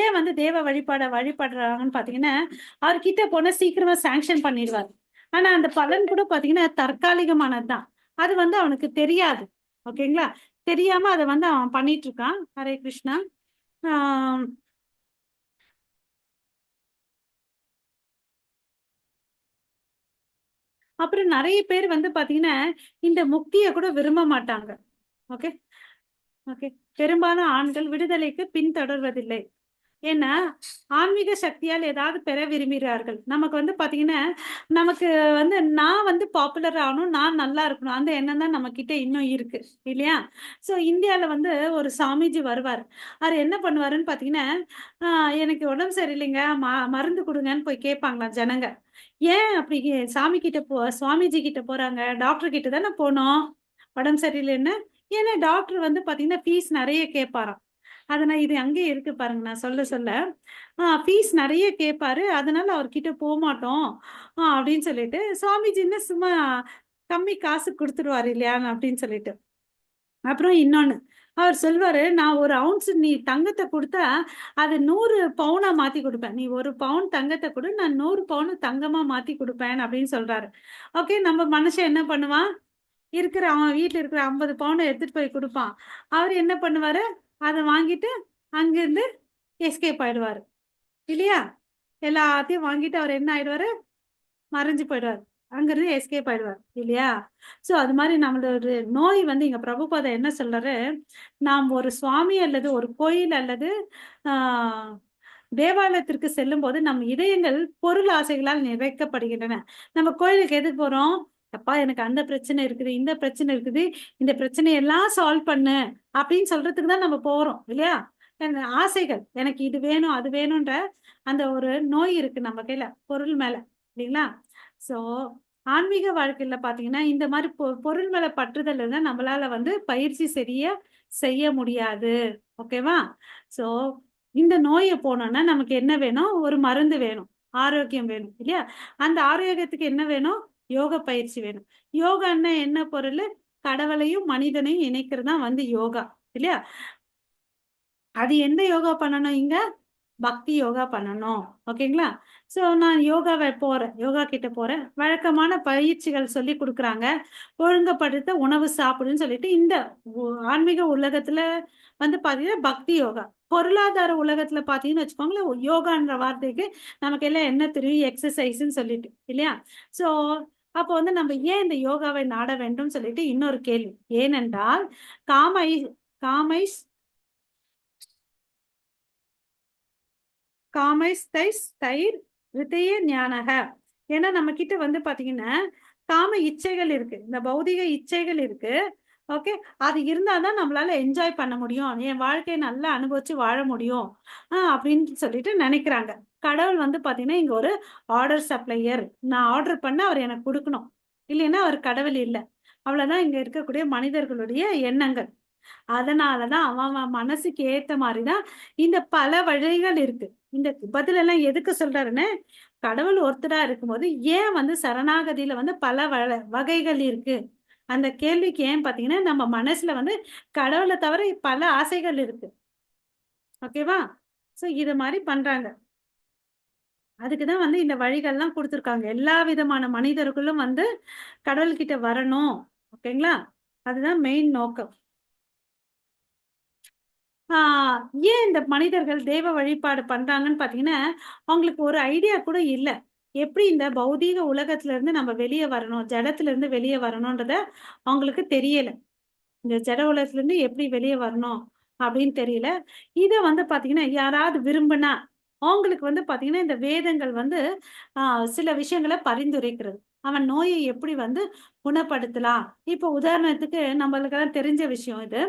A: ஏன் வந்து தேவ வழிபடுறாங்கன்னு பாத்தீங்கன்னா, அவர்கிட்ட போனா சீக்கிரமா சாங்ஷன் பண்ணிடுவார். ஆனா அந்த பலன் கூட பாத்தீங்கன்னா தற்காலிகமானதுதான், அது வந்து அவனுக்கு தெரியாது. ஓகேங்களா, தெரியாம அதை வந்து அவன் பண்ணிட்டு இருக்கான். ஹரே கிருஷ்ணா. அப்புறம் நிறைய பேர் வந்து பாத்தீங்கன்னா இந்த முக்தியை கூட விரும்ப மாட்டாங்க. ஓகே ஓகே, பெரும்பாலும் ஆண்கள் விடுதலைக்கு பின்தொடர்வதில்லை. ஏன்னா ஆன்மீக சக்தியால் ஏதாவது பெற விரும்புகிறார்கள். நமக்கு வந்து பாத்தீங்கன்னா நமக்கு வந்து நான் வந்து பாப்புலர் ஆகணும், நான் நல்லா இருக்கணும், அந்த எண்ணம் தான் நம்ம கிட்ட இன்னும் இருக்கு இல்லையா. சோ இந்தியால வந்து ஒரு சாமிஜி வருவார். அவர் என்ன பண்ணுவாருன்னு பாத்தீங்கன்னா, எனக்கு உடம்பு சரியில்லைங்க, மருந்து கொடுங்கன்னு போய் கேட்பாங்களாம் ஜனங்க. ஏன் அப்படி சாமி கிட்ட சுவாமிஜி கிட்ட போறாங்க, டாக்டர் கிட்ட தானே போனோம் உடம்பு சரியில்லைன்னு. ஏன்னா டாக்டர் வந்து பாத்தீங்கன்னா ஃபீஸ் நிறைய கேட்பாராம். அதனால இது அங்கேயே இருக்கு பாருங்க, நான் சொல்ல ஃபீஸ் நிறைய கேட்பாரு, அதனால அவர்கிட்ட போக மாட்டோம் அப்படின்னு சொல்லிட்டு சுவாமிஜின்னு சும்மா கம்மி காசு கொடுத்துருவாரு இல்லையா அப்படின்னு சொல்லிட்டு. அப்புறம் இன்னொன்னு அவர் சொல்வாரு, நான் ஒரு அவுன்ஸ் நீ தங்கத்தை கொடுத்தா அது 100 பவுனா மாத்தி கொடுப்பேன், நீ 1 பவுன் தங்கத்தை கொடு, நான் 100 பவுன் தங்கமா மாத்தி கொடுப்பேன் அப்படின்னு சொல்றாரு. ஓகே, நம்ம மனுஷன் என்ன பண்ணுவான், அவன் வீட்டுல இருக்கிற 50 பவுனை எடுத்துட்டு போய் கொடுப்பான். அவர் என்ன பண்ணுவாரு, அதை வாங்கிட்டு அங்கிருந்து எஸ்கேப் ஆயிடுவாரு இல்லையா. எல்லாத்தையும் வாங்கிட்டு அவர் என்ன ஆயிடுவாரு, மறைஞ்சு போயிடுவார், அங்கிருந்து எஸ்கேப் ஆயிடுவார் இல்லையா. சோ அது மாதிரி நம்மளோட நோய் வந்து இங்க பிரபுபாதா என்ன சொல்றாரு, நாம் ஒரு சுவாமி அல்லது ஒரு கோயில் அல்லது தேவாலயத்திற்கு செல்லும் போது நம் இதயங்கள் பொருள் ஆசைகளால் நிறைக்கப்படுகின்றன. நம்ம கோயிலுக்கு எதுக்கு போறோம், அப்பா எனக்கு அந்த பிரச்சனை இருக்குது, இந்த பிரச்சனை இருக்குது, இந்த பிரச்சனையெல்லாம் சால்வ் பண்ணு அப்படின்னு சொல்றதுக்கு தான் நம்ம போறோம் இல்லையா. ஆசைகள், எனக்கு இது வேணும் அது வேணும்ன்ற அந்த ஒரு நோய் இருக்கு நம்ம கையில பொருள் மேல இல்லைங்களா. சோ ஆன்மீக வாழ்க்கையில பாத்தீங்கன்னா இந்த மாதிரி பொருள் மேல பற்றுதல் இருந்தா நம்மளால வந்து பயிற்சி சரியா செய்ய முடியாது. ஓகேவா. சோ இந்த நோயை போனோம்னா நமக்கு என்ன வேணும், ஒரு மருந்து வேணும், ஆரோக்கியம் வேணும் இல்லையா. அந்த ஆரோக்கியத்துக்கு என்ன வேணும், யோக பயிற்சி வேணும். யோகான்னா என்ன பொருள், கடவுளையும் மனிதனையும் இணைக்கிறது தான் வந்து யோகா இல்லையா. அது எந்த யோகா பண்ணணும், இங்க பக்தி யோகா பண்ணணும். ஓகேங்களா. சோ நான் யோகா கிட்ட போறேன், வழக்கமான பயிற்சிகள் சொல்லி கொடுக்குறாங்க, ஒழுங்கப்படுத்த உணவு சாப்பிடுன்னு சொல்லிட்டு. இந்த ஆன்மீக உலகத்துல வந்து பாத்தீங்கன்னா பக்தி யோகா. பொருளாதார உலகத்துல பாத்தீங்கன்னு வச்சுக்கோங்களேன், யோகான்ற வார்த்தைக்கு நமக்கு எல்லாம் என்ன தெரியும், எக்ஸசைஸ்ன்னு சொல்லிட்டு இல்லையா. சோ அப்போ வந்து நம்ம ஏன் இந்த யோகாவை நாட வேண்டும் சொல்லிட்டு இன்னொரு கேள்வி. ஏனென்றால் காமைஸ் தைர் வித்தைய ஞானக. ஏன்னா நம்ம கிட்ட வந்து பாத்தீங்கன்னா காம இச்சைகள் இருக்கு, இந்த பௌதிக இச்சைகள் இருக்கு. ஓகே, அது இருந்தாதான் நம்மளால என்ஜாய் பண்ண முடியும், என் வாழ்க்கையை நல்லா அனுபவிச்சு வாழ முடியும் அப்படின்னு சொல்லிட்டு நினைக்கிறாங்க. கடவுள் வந்து பாத்தீங்கன்னா இங்க ஒரு ஆர்டர் சப்ளையர், நான் ஆர்டர் பண்ண அவர் எனக்கு கொடுக்கணும், இல்லைன்னா அவர் கடவுள் இல்லை. அவ்வளவுதான் இங்க இருக்கக்கூடிய மனிதர்களுடைய எண்ணங்கள். அதனாலதான் அவன் மனசுக்கு ஏத்த மாதிரிதான் இந்த பல வழிகள் இருக்கு. இந்த பதிலெல்லாம் எதுக்கு சொல்றாருன்னு, கடவுள் ஒருத்தரா இருக்கும்போது ஏன் வந்து சரணாகதியில வந்து பல வகைகள் இருக்கு? அந்த கேள்விக்கு ஏன் பாத்தீங்கன்னா, நம்ம மனசுல வந்து கடவுளை தவிர பல ஆசைகள் இருக்கு. ஓகேவா? சோ இது மாதிரி பண்றாங்க. அதுக்குதான் வந்து இந்த வழிகள்லாம் கொடுத்துருக்காங்க. எல்லா விதமான மனிதர்களும் வந்து கடவுள்கிட்ட வரணும். ஓகேங்களா? அதுதான் மெயின் நோக்கம். ஏன் இந்த மனிதர்கள் தெய்வ வழிபாடு பண்றாங்கன்னு பாத்தீங்கன்னா, அவங்களுக்கு ஒரு ஐடியா கூட இல்ல. எப்படி இந்த பௌதீக உலகத்துல இருந்து நம்ம வெளியே வரணும், ஜடத்துல இருந்து வெளியே வரணும்ன்றத அவங்களுக்கு தெரியல. இந்த ஜட உலகத்துல இருந்து எப்படி வெளியே வரணும் அப்படின்னு தெரியல. இத வந்து பாத்தீங்கன்னா, யாராவது விரும்பினா அவங்களுக்கு வந்து பாத்தீங்கன்னா, இந்த வேதங்கள் வந்து சில விஷயங்களை பரிந்துரைக்கிறது. அவன் நோயை எப்படி வந்து குணப்படுத்தலாம். இப்போ உதாரணத்துக்கு நம்மளுக்கெல்லாம் தெரிஞ்ச விஷயம் இது.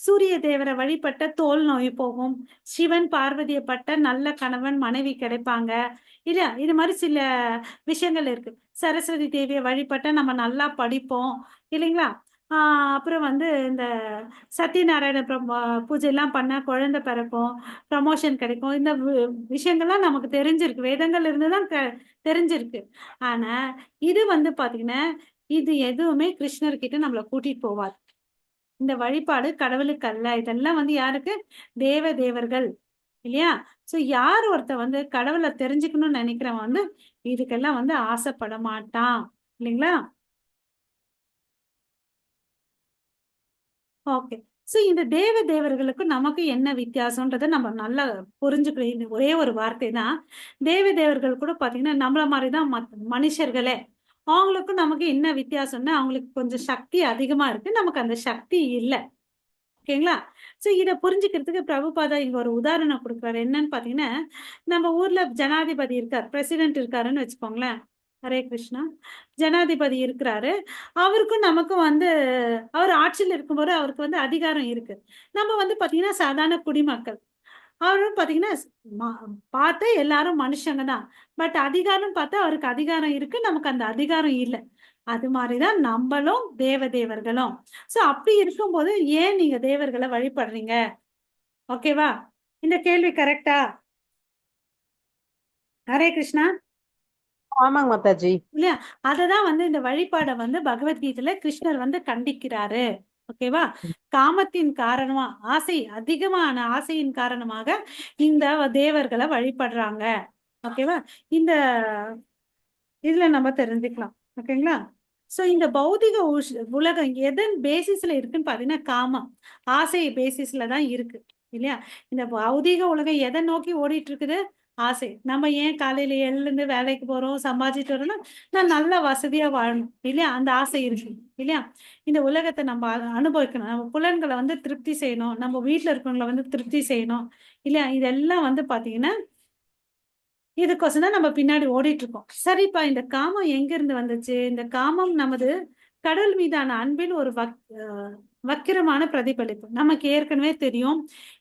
A: சூரிய தேவரை வழிபட்ட தோல் நோய் போகும். சிவன் பார்வதியை பட்ட நல்ல கணவன் மனைவி கிடைப்பாங்க. இல்ல இது மாதிரி சில விஷயங்கள் இருக்கு. சரஸ்வதி தேவியை வழிபட்ட நம்ம நல்லா படிப்போம் இல்லைங்களா? அப்புறம் வந்து இந்த சத்யநாராயண பூஜை எல்லாம் பண்ணா குழந்தை பிறக்கும், ப்ரமோஷன் கிடைக்கும். இந்த விஷயங்கள்லாம் நமக்கு தெரிஞ்சிருக்கு. வேதங்கள் இருந்துதான் தெரிஞ்சிருக்கு. ஆனா இது வந்து பாத்தீங்கன்னா, இது எதுவுமே கிருஷ்ணர்கிட்ட நம்மளை கூட்டிட்டு போவார். இந்த வழிபாடு கடவுளுக்கு அல்ல. இதெல்லாம் வந்து யாருக்கு? தேவர்கள் இல்லையா? சோ யார் ஒருத்த வந்து கடவுளை தெரிஞ்சுக்கணும்னு நினைக்கிறவன் வந்து இதுக்கெல்லாம் வந்து ஆசைப்பட மாட்டான் இல்லைங்களா? ஓகே. சோ இந்த தேவர்களுக்கும் நமக்கு என்ன வித்தியாசம்ன்றத நம்ம நல்லா புரிஞ்சுக்கணும். இந்த ஒரே ஒரு வார்த்தை தான். தேவர்கள் கூட பாத்தீங்கன்னா நம்மள மாதிரிதான் மனுஷர்களே. அவங்களுக்கும் நமக்கு என்ன வித்தியாசம்னா, அவங்களுக்கு கொஞ்சம் சக்தி அதிகமா இருக்கு, நமக்கு அந்த சக்தி இல்ல. ஓகேங்களா? சோ இத புரிஞ்சுக்கிறதுக்கு பிரபுபாதா இங்க ஒரு உதாரணம் கொடுக்குறாரு. என்னன்னு பாத்தீங்கன்னா, நம்ம ஊர்ல ஜனாதிபதி இருக்கார், பிரசிடென்ட் இருக்காருன்னு வச்சுக்கோங்களேன். ஹரே கிருஷ்ணா. ஜனாதிபதி இருக்கிறாரு. அவருக்கும் நமக்கும் வந்து அவர் ஆட்சியில் இருக்கும்போது அவருக்கு வந்து அதிகாரம் இருக்கு. நம்ம வந்து பாத்தீங்கன்னா சாதாரண குடிமக்கள். அவரும் பாத்தீங்கன்னா பார்த்தா எல்லாரும் மனுஷங்க தான். பட் அதிகாரம் பார்த்தா அவருக்கு அதிகாரம் இருக்கு, நமக்கு அந்த அதிகாரம் இல்ல. அது மாதிரிதான் நம்மளும் தேவர்களும். சோ அப்படி இருக்கும்போது ஏன் நீங்க தேவர்களை வழிபடுறீங்க? ஓகேவா? இந்த கேள்வி கரெக்டா? ஹரே கிருஷ்ணா.
B: ஆமாங்க மாதாஜி.
A: இல்லையா? அததான் வந்து இந்த வழிபாடை வந்து பகவத்கீதையில கிருஷ்ணர் வந்து கண்டிக்கிறாரு. ஓகேவா? காமத்தின் காரணமா, அதிகமான ஆசையின் காரணமாக இந்த தேவர்களை வழிபடுறாங்க. ஓகேவா? இந்த இதுல நம்ம தெரிஞ்சுக்கலாம். ஓகேங்களா? சோ இந்த பௌதிக உலகம் எதன் பேசிஸ்ல இருக்குன்னு பாத்தீங்கன்னா, காமம், ஆசை பேசிஸ்ல தான் இருக்கு இல்லையா? இந்த பௌதிக உலகம் எதை நோக்கி ஓடிட்டு இருக்குது? ஆசை. நம்ம ஏன் காலையில எழுந்து வேலைக்கு போறோம், சம்பாதிச்சுட்டு வரோம்னா, நான் நல்ல வசதியா வாழணும் இல்லையா? அந்த ஆசை இருக்கு இல்லையா? இந்த உலகத்தை நம்ம அனுபவிக்கணும், நம்ம புலன்களை வந்து திருப்தி செய்யணும், நம்ம வீட்டுல இருக்கவங்களை வந்து திருப்தி செய்யணும் இல்லையா? இதெல்லாம் வந்து பாத்தீங்கன்னா இதுக்கோசம் தான் நம்ம பின்னாடி ஓடிட்டு இருக்கோம். சரிப்பா, இந்த காமம் எங்க இருந்து வந்துச்சு? இந்த காமம் நமது கடவுள் மீதான அன்பின் ஒரு வக்கிரமான பிரதிபலிப்பு. நமக்கு ஏற்கனவே தெரியும்,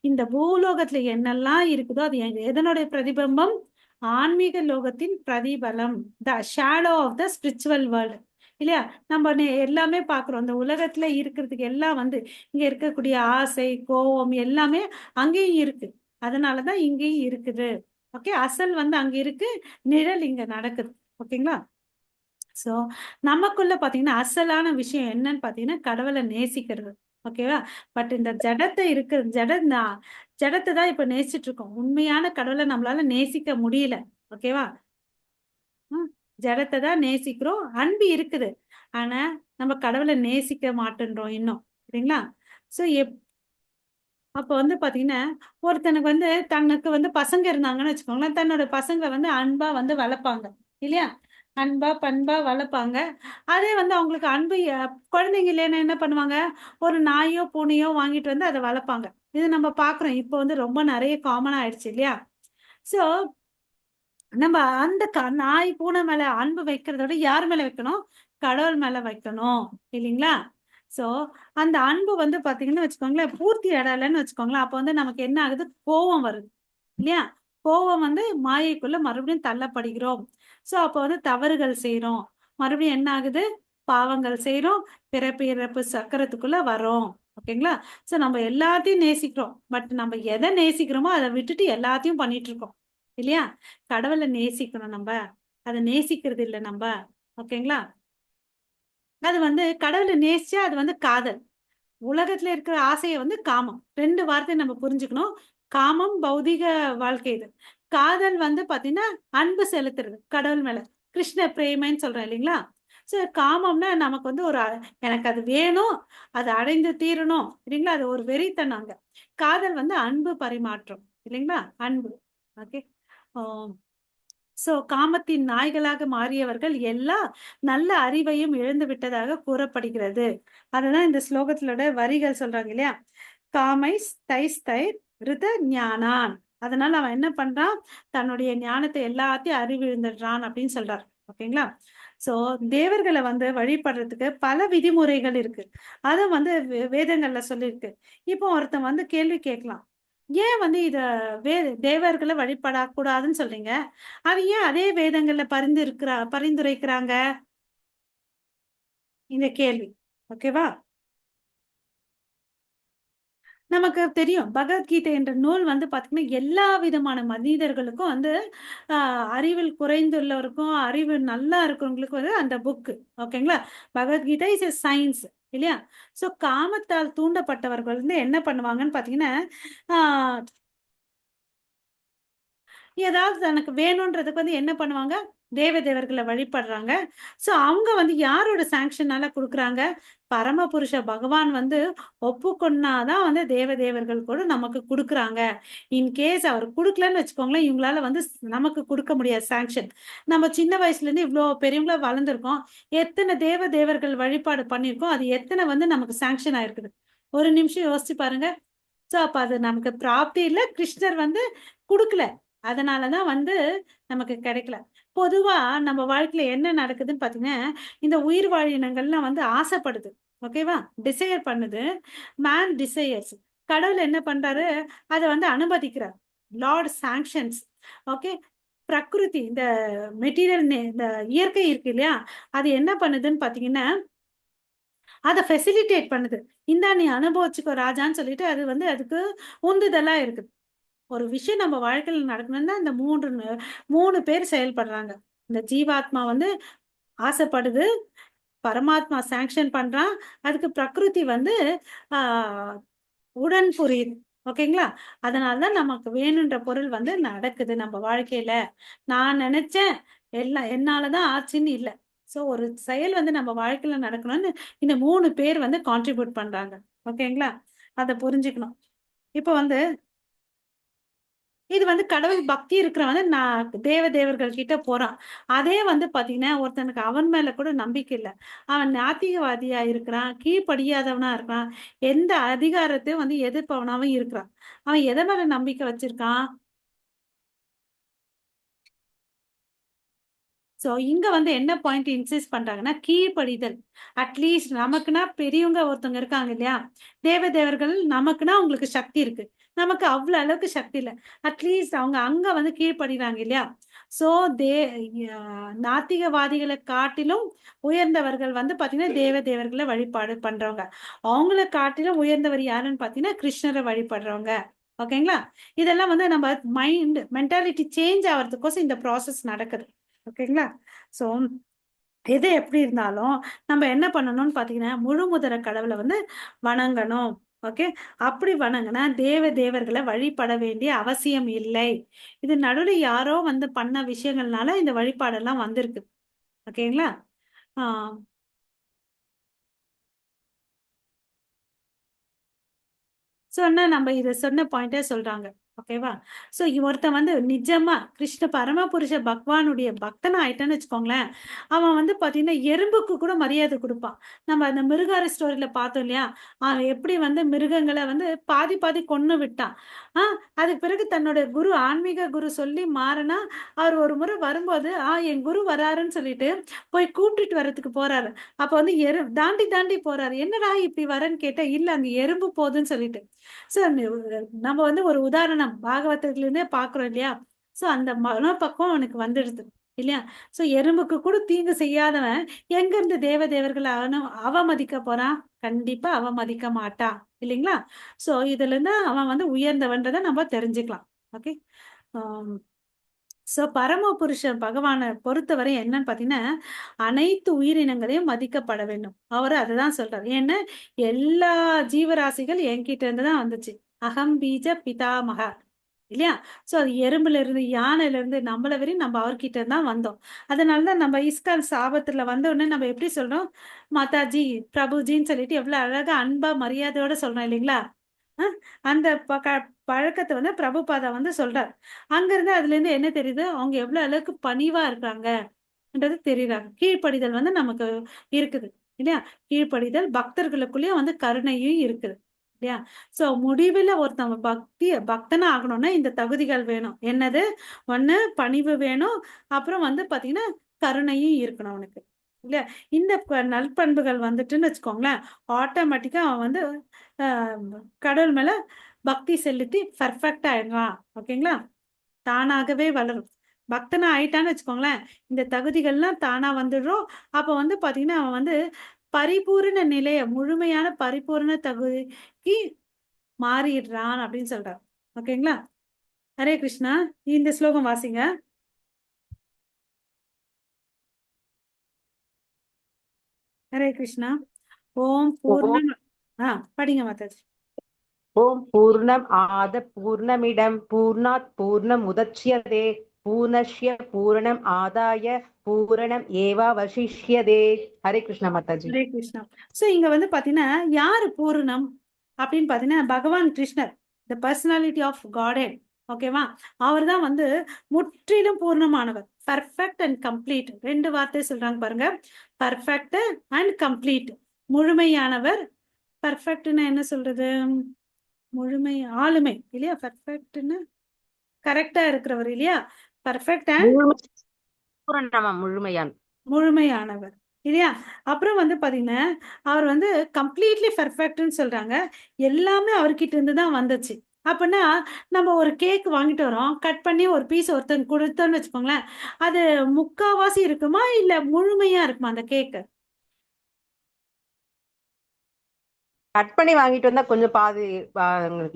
A: இந்த பூலோகத்துல என்னெல்லாம் இருக்குதோ அது எதனுடைய பிரதிபிம்பம்? ஆன்மீக லோகத்தின் பிரதிபலம், the shadow of the spiritual world இல்லையா? நம்ம எல்லாமே பாக்குறோம். இந்த உலகத்துல இருக்கிறதுக்கு எல்லாம் வந்து இங்க இருக்கக்கூடிய ஆசை, கோபம் எல்லாமே அங்கேயும் இருக்கு. அதனாலதான் இங்கேயும் இருக்குது. ஓகே, அசல் வந்து அங்க இருக்கு, நிழல் இங்க நடக்குது. ஓகேங்களா? சோ நமக்குள்ள பாத்தீங்கன்னா அசலான விஷயம் என்னன்னு பாத்தீங்கன்னா கடவுளை நேசிக்கிறது. ஓகேவா? பட் இந்த ஜடத்தை ஜடத்தை தான் இப்ப நேசிச்சுட்டு இருக்கோம். உண்மையான கடவுளை நம்மளால நேசிக்க முடியல. ஓகேவா? ஜடத்தை தான் நேசிக்கிறோம். அன்பு இருக்குது, ஆனா நம்ம கடவுளை நேசிக்க மாட்டேன்றோம் இன்னும். சரிங்களா? சோ அப்ப வந்து பாத்தீங்கன்னா, ஒருத்தனுக்கு வந்து தனக்கு வந்து பசங்க இருந்தாங்கன்னு வச்சுக்கோங்களேன், தன்னோட பசங்களை வந்து அன்பா வந்து வளர்ப்பாங்க இல்லையா? அன்பா பண்பா வளர்ப்பாங்க. அதே வந்து அவங்களுக்கு அன்பு குழந்தைங்க இல்லைன்னா என்ன பண்ணுவாங்க? ஒரு நாயோ பூனையோ வாங்கிட்டு வந்து அதை வளர்ப்பாங்க. இது நம்ம பாக்குறோம். இப்போ வந்து ரொம்ப நிறைய காமன் ஆயிடுச்சு இல்லையா? சோ நம்ம அந்த நாய் பூனை மேல அன்பு வைக்கிறத விட யார் மேல வைக்கணும்? கடவுள் மேல வைக்கணும் இல்லைங்களா? சோ அந்த அன்பு வந்து பாத்தீங்கன்னா வச்சுக்கோங்களேன், பூர்த்தி அடையலைன்னு வச்சுக்கோங்களேன், அப்ப வந்து நமக்கு என்ன ஆகுது? கோபம் வருது இல்லையா? கோபம் வந்து மாயைக்குள்ள மறுபடியும் தள்ளப்படுகிறோம். சோ அப்ப வந்து தவறுகள் செய்யறோம், மறுபடியும் என்ன ஆகுது? பாவங்கள் செய்யறோம், பிறப்பு இறப்பு சக்கரத்துக்குள்ள வரோம். ஓகேங்களா? சோ நம்ம எல்லாத்தையும் நேசிக்கிறோம், பட் நம்ம எதை நேசிக்கிறோமோ அதை விட்டுட்டு எல்லாத்தையும் பண்ணிட்டு இருக்கோம் இல்லையா? கடவுளை நேசிக்கணும் நம்ம. அதை நேசிக்கிறது இல்லை நம்ம. ஓகேங்களா? அது வந்து கடவுளை நேசிச்சா அது வந்து காதல். உலகத்துல இருக்கிற ஆசையை வந்து காமம். 2 வார்த்தை நம்ம புரிஞ்சுக்கணும். காமம் பௌதிக வாழ்க்கை இது. காதல் வந்து பாத்தீங்கன்னா அன்பு செலுத்துறது கடவுள் மேல. கிருஷ்ண பிரேமைன்னு சொல்றேன் இல்லைங்களா? சோ காமம்னா நமக்கு வந்து எனக்கு அது வேணும், அது அடைந்து தீரணும் இல்லைங்களா? அது ஒரு வெறித்தனாங்க. காதல் வந்து அன்பு பரிமாற்றம் இல்லைங்களா? அன்பு. ஓகே. சோ காமத்தின் நாய்களாக மாறியவர்கள் எல்லாம் நல்ல அறிவையும் இழந்து விட்டதாக கூறப்படுகிறது. அதுதான் இந்த ஸ்லோகத்திலோட வரிகள் சொல்றாங்க இல்லையா? காமைஸ் தைஸ் தைர் ரித ஞானான். அதனால அவன் என்ன பண்றான்? தன்னுடைய ஞானத்தை எல்லாத்தையும் அறிவிழுந்துடுறான் அப்படின்னு சொல்றாரு. ஓகேங்களா? சோ தேவர்களை வந்து வழிபடுறதுக்கு பல விதிமுறைகள் இருக்கு. அதை வந்து வேதங்கள்ல சொல்லியிருக்கு. இப்போ ஒருத்தன் வந்து கேள்வி கேட்கலாம், ஏன் வந்து தேவர்களை வழிபடக்கூடாதுன்னு சொல்றீங்க, அது ஏன் அதே வேதங்கள்ல பரிந்துரைக்கிறாங்க? இந்த கேள்வி. ஓகேவா? நமக்கு தெரியும் பகவத்கீதை என்ற நூல் வந்து பாத்தீங்கன்னா எல்லா விதமான மனிதர்களுக்கும் வந்து அறிவில் குறைந்துள்ளவருக்கும் அறிவு நல்லா இருக்கிறவங்களுக்கும் வந்து அந்த புக்கு. ஓகேங்களா? பகவத்கீதை இஸ் எ சயின்ஸ் இல்லையா? சோ காமத்தால் தூண்டப்பட்டவர்கள் வந்து என்ன பண்ணுவாங்கன்னு பாத்தீங்கன்னா, ஆஹ் ஏதாவது தனக்கு வேணும்ன்றதுக்கு வந்து என்ன பண்ணுவாங்க? தேவர்களை வழிபடுறாங்க. சோ அவங்க வந்து யாரோட சாங்ஷனால கொடுக்குறாங்க? பரமபுருஷ பகவான் வந்து ஒப்புக்கொண்டாதான் வந்து தேவர்கள் கூட நமக்கு கொடுக்குறாங்க. இன்கேஸ் அவர் கொடுக்கலன்னு வச்சுக்கோங்களேன், இவங்களால வந்து நமக்கு கொடுக்க முடியாது சாங்ஷன். நம்ம சின்ன வயசுல இருந்து இவ்வளவு பெரியவங்களா வளர்ந்துருக்கோம். எத்தனை தேவர்கள் வழிபாடு பண்ணிருக்கோம், அது எத்தனை வந்து நமக்கு சாங்ஷன் ஆயிருக்குது? ஒரு நிமிஷம் யோசிச்சு பாருங்க. சோ அப்ப அது நமக்கு பிராப்தி இல்ல, கிருஷ்ணர் வந்து கொடுக்கல, அதனாலதான் வந்து நமக்கு கிடைக்கல. பொதுவா நம்ம வாழ்க்கையில என்ன நடக்குதுன்னு பாத்தீங்கன்னா, இந்த உயிர் வாழினங்கள்லாம் வந்து ஆசைப்படுது. ஓகேவா? டிசையர் பண்ணுது. Man desires. கடவுள் என்ன பண்றாரு? அதை வந்து அனுமதிக்கிறார். Lord sanctions. ஓகே. பிரகிருதி, இந்த மெட்டீரியல், இந்த இயற்கை இருக்கு இல்லையா, அது என்ன பண்ணுதுன்னு பாத்தீங்கன்னா அதை ஃபெசிலிட்டேட் பண்ணுது. இந்தா நீ அனுபவிச்சுக்கோ ராஜான்னு சொல்லிட்டு அது வந்து அதுக்கு உந்துதலா இருக்குது. ஒரு விஷயம் நம்ம வாழ்க்கையில நடக்கணும்னா இந்த மூணு பேர் செயல்படுறாங்க. இந்த ஜீவாத்மா வந்து ஆசைப்படுது, பரமாத்மா சாங்ஷன் பண்றான், அதுக்கு பிரகிருதி வந்து ஆஹ் உடன் புரியுது. ஓகேங்களா? அதனாலதான் நமக்கு வேணுன்ற பொருள் வந்து நடக்குது நம்ம வாழ்க்கையில. நான் நினைச்சேன், எல்லாம் என்னாலதான் ஆச்சுன்னு இல்லை. சோ ஒரு செயல் வந்து நம்ம வாழ்க்கையில நடக்கணும்னு இந்த 3 பேர் வந்து கான்ட்ரிபியூட் பண்றாங்க. ஓகேங்களா? அதை புரிஞ்சுக்கணும். இப்ப வந்து இது வந்து கடவுள் பக்தி இருக்கிறவன் வந்து நான் தேவர்கள் கிட்ட போறான். அதே வந்து பாத்தீங்கன்னா ஒருத்தனுக்கு அவன் மேல கூட நம்பிக்கை இல்லை, அவன் நாத்திகவாதியா இருக்கிறான், கீழ்ப்படியாதவனா இருக்கிறான், எந்த அதிகாரத்தையும் வந்து எதிர்ப்பவனாவும் இருக்கிறான். அவன் எதை மேல நம்பிக்கை வச்சிருக்கான்? சோ இங்க வந்து என்ன பாயிண்ட் இன்சிஸ்ட் பண்றாங்கன்னா, கீழ்ப்படிதல். அட்லீஸ்ட் நமக்குன்னா பெரியவங்க ஒருத்தவங்க இருக்காங்க இல்லையா, தேவர்கள் நமக்குன்னா அவங்களுக்கு சக்தி இருக்கு, நமக்கு அவ்வளவு அளவுக்கு சக்தி இல்லை. அட்லீஸ்ட் அவங்க அங்க வந்து கீழ்ப்படுறாங்க இல்லையா? சோ தே நாத்திகவாதிகளை காட்டிலும் உயர்ந்தவர்கள் வந்து பாத்தீங்கன்னா தேவர்களை வழிபாடு பண்றவங்க. அவங்கள காட்டிலும் உயர்ந்தவர் யாருன்னு பாத்தீங்கன்னா கிருஷ்ணரை வழிபடுறவங்க. ஓகேங்களா? இதெல்லாம் வந்து நம்ம மென்டாலிட்டி சேஞ்ச் ஆகிறதுக்கோசம் இந்த ப்ராசஸ் நடக்குது. ஓகேங்களா? சோ எது எப்படி இருந்தாலும் நம்ம என்ன பண்ணணும்னு பாத்தீங்கன்னா முழுமுதற கடவுளை வந்து வணங்கணும். ஓகே. அப்படி வணங்கினா தேவர்களை வழிபட வேண்டிய அவசியம் இல்லை. இது நடுவில் யாரோ வந்து பண்ண விஷயங்கள்னால இந்த வழிபாடெல்லாம் வந்திருக்கு. ஓகேங்களா? ஆஹ் சொன்னா நம்ம இத சொன்ன பாயிண்டே சொல்றாங்க. ஓகேவா? சோ ஒருத்தன் வந்து நிஜமா கிருஷ்ண பரமபுருஷ பகவானுடைய பக்தனா ஆயிட்டான்னு வச்சுக்கோங்களேன், அவன் வந்து பாத்தீங்கன்னா எறும்புக்கு கூட மரியாதை கொடுப்பான். நம்ம அந்த மிருகார ஸ்டோரியில பார்த்தோம் இல்லையா, அவன் எப்படி வந்து மிருகங்களை வந்து பாதி பாதி கொன்னு விட்டான். அதுக்கு பிறகு தன்னோட குரு, ஆன்மீக குரு சொல்லி மாறினா, அவர் ஒரு முறை வரும்போது என் குரு வராருன்னு சொல்லிட்டு போய் கூப்பிட்டுட்டு வர்றதுக்கு போறாரு. அப்ப வந்து தாண்டி தாண்டி போறாரு. என்னடா இப்படி வரேன்னு கேட்டா, இல்ல அங்க எறும்பு போகுதுன்னு சொல்லிட்டு. சோ நம்ம வந்து ஒரு உதாரணம் பாகவதத்துல இருந்தே பாக்குறோம் இல்லையா? சோ அந்த மனப்பக்கம் அவனுக்கு வந்துடுது இல்லையா? சோ எறும்புக்கு கூட தீங்கு செய்யாதவன் எங்க இருந்து தேவர்களை அவமதிக்க போறான்? கண்டிப்பா அவமதிக்க மாட்டான் இல்லைங்களா? சோ இதுல இருந்து அவன் வந்து உயர்ந்தவன்றதை நம்ம தெரிஞ்சுக்கலாம். ஓகே. சோ பரமபுருஷன் பகவானை பொறுத்தவரை என்னன்னு பாத்தீங்கன்னா, அனைத்து உயிரினங்களையும் மதிக்கப்பட வேண்டும். அவரு அதுதான் சொல்றாரு. ஏன்னா எல்லா ஜீவராசிகள் என்கிட்ட இருந்து தான் வந்துச்சு. அகம் பீஜ பிதாமக இல்லையா? சோ அது எறும்புல இருந்து, யானையில இருந்து, நம்மள வரையும் நம்ம அவர்கிட்ட இருந்து தான் வந்தோம். அதனாலதான் நம்ம இஸ்கான் ஸ்தாபத்துல வந்த உடனே நம்ம எப்படி சொல்றோம்? மாதாஜி, பிரபுஜின்னு சொல்லிட்டு எவ்வளவு அழகா அன்பா மரியாதையோட சொல்றோம் இல்லைங்களா? அந்த பழக்கத்தை வந்து பிரபுபாதா வந்து சொல்றார். அங்க இருந்து அதுல இருந்து என்ன தெரியுது? அவங்க எவ்வளவு அளவுக்கு பணிவா இருக்காங்கன்றது தெரியுறாங்க. கீழ்ப்படிதல் வந்து நமக்கு இருக்குது இல்லையா? கீழ்ப்படிதல், பக்தர்களுக்குள்ளேயும் வந்து கருணையும் இருக்குது இல்லையா? சோ முடிவுல ஒருத்தவங்க பக்தனா ஆகணும்னா இந்த தகுதிகள் வேணும். என்னது? ஒண்ணு பணிவு வேணும், அப்புறம் வந்து பாத்தீங்கன்னா கருணையும் இருக்கணும் அவனுக்கு இல்லையா? இந்த நல்பண்புகள் வந்துட்டுன்னு வச்சுக்கோங்களேன், ஆட்டோமேட்டிக்கா அவன் வந்து கடவுள் மேல பக்தி செலுத்தி பர்ஃபெக்ட் ஆயிடுவான். ஓகேங்களா? தானாகவே வளரும். பக்தனா ஆயிட்டான்னு வச்சுக்கோங்களேன், இந்த தகுதிகள்லாம் தானா வந்துடுறோம். அப்ப வந்து பாத்தீங்கன்னா அவன் வந்து பரிபூரண நிலைய, முழுமையான பரிபூரண தகுதிக்கு மாறிடுறான் அப்படின்னு சொல்றார். ஓகேங்களா? ஹரே கிருஷ்ணா. இந்த ஸ்லோகம் வாசிங்க. ஹரே கிருஷ்ணா. ஓம் பூர்ணம். படிங்க மாதாஜி.
B: ஓம் பூர்ணம் ஆத பூர்ணமிடம் பூர்ணாத் பூர்ணம் உதச்யதே பூர்ணஸ்ய பூரணம் ஆதாய பூரணம் ஏவாவசிஷ்யதே. ஹரே கிருஷ்ணா மாதாஜி.
A: ஹரே கிருஷ்ணா. சோ இங்க வந்து பாத்தீங்கன்னா யாரு பூரணம் அப்படின்னு பாத்தீங்கன்னா பகவான் கிருஷ்ணர், த பர்சனாலிட்டி ஆஃப் காடட். ஓகேவா? அவர் தான் வந்து முற்றிலும் பூர்ணமானவர். Perfect and complete. ரெண்டு வார்த்தை சொல்றாங்க பாருங்க. Perfect and complete. முழுமையானவர். பர்ஃபெக்ட்னு என்ன சொல்றது? முழுமை, ஆளுமை இல்லையா? பர்ஃபெக்ட்னு கரெக்டா இருக்கிறவர் இல்லையா? பர்ஃபெக்ட் அண்ட்
B: முழுமையான்,
A: முழுமையானவர் இல்லையா? அப்புறம் வந்து பாத்தீங்கன்னா அவர் வந்து கம்ப்ளீட்லி பர்ஃபெக்ட்னு சொல்றாங்க. எல்லாமே அவர்கிட்ட இருந்து தான் வந்துச்சு. அப்படின்னா நம்ம ஒரு கேக் வாங்கிட்டு வரோம், கட் பண்ணி ஒரு பீஸ் ஒருத்தங்க கொடுத்தோன்னு வச்சுக்கோங்களேன், அது முக்காவாசி இருக்குமா இல்ல முழுமையா இருக்குமா அந்த கேக்கு?
B: கட் பண்ணி வாங்கிட்டு வந்தா கொஞ்சம் பாதி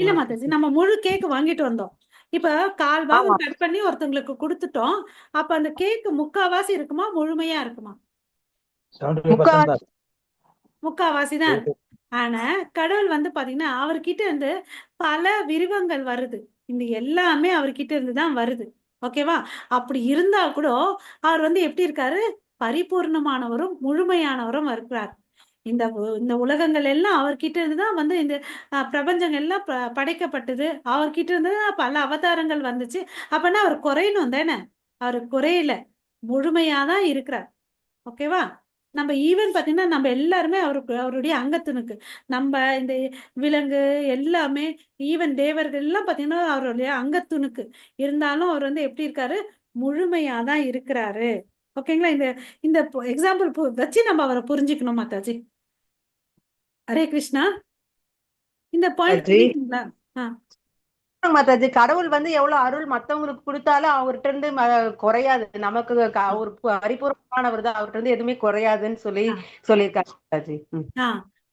A: இல்ல மாதாஜி, நம்ம முழு கேக் வாங்கிட்டு வந்தோம். இப்ப கால் பாகம் கட் பண்ணி ஒருத்தங்களுக்கு கொடுத்துட்டோம். அப்ப அந்த கேக் முக்காவாசி இருக்குமா முழுமையா இருக்குமா?
C: 75% தான்.
A: முக்காவாசி தான் இருக்கு. ஆனா கடவுள் வந்து பாத்தீங்கன்னா அவர்கிட்ட இருந்து பல விரிவங்கள் வருது. இந்த எல்லாமே அவர்கிட்ட இருந்து தான் வருது. ஓகேவா? அப்படி இருந்தா கூட அவர் வந்து எப்படி இருக்காரு? பரிபூர்ணமானவரும் முழுமையானவரும் இருக்கிறார். இந்த உலகங்கள் எல்லாம் அவர்கிட்ட இருந்து தான் வந்து இந்த பிரபஞ்சங்கள் எல்லாம் படைக்கப்பட்டது. அவர்கிட்ட இருந்து தான் பல அவதாரங்கள் வந்துச்சு. அப்பனா அவர் குறையணும் தானே? அவர் குறையல, முழுமையாதான் இருக்கிறார். ஓகேவா? நம்ம ஈவன் பாத்தீங்கன்னா நம்ம எல்லாருமே அவருடைய அங்கத்துனுக்கு, நம்ம இந்த விலங்கு எல்லாமே, ஈவன் தேவர்கள் எல்லாம் பாத்தீங்கன்னா அவருடைய அங்கத்துனுக்கு இருந்தாலும் அவர் வந்து எப்படி இருக்காரு? முழுமையாதான் இருக்கிறாரு. ஓகேங்களா? இந்த இந்த எக்ஸாம்பிள் வச்சு நம்ம அவரை புரிஞ்சுக்கணும் மாதாஜி. ஹரே கிருஷ்ணா. இந்த பாயிண்ட் புரியுதுங்களா?
B: மாதாஜி, கடவுள் வந்து எவ்வளவு அருள் மத்தவங்களுக்கு கொடுத்தாலும் அவர்கிட்ட இருந்து குறையாது. நமக்கு ஒரு பரிபூர்ணமானவர் தான், அவர்கிட்ட இருந்து எதுவுமே குறையாதுன்னு சொல்லியிருக்காரு மாதாஜி.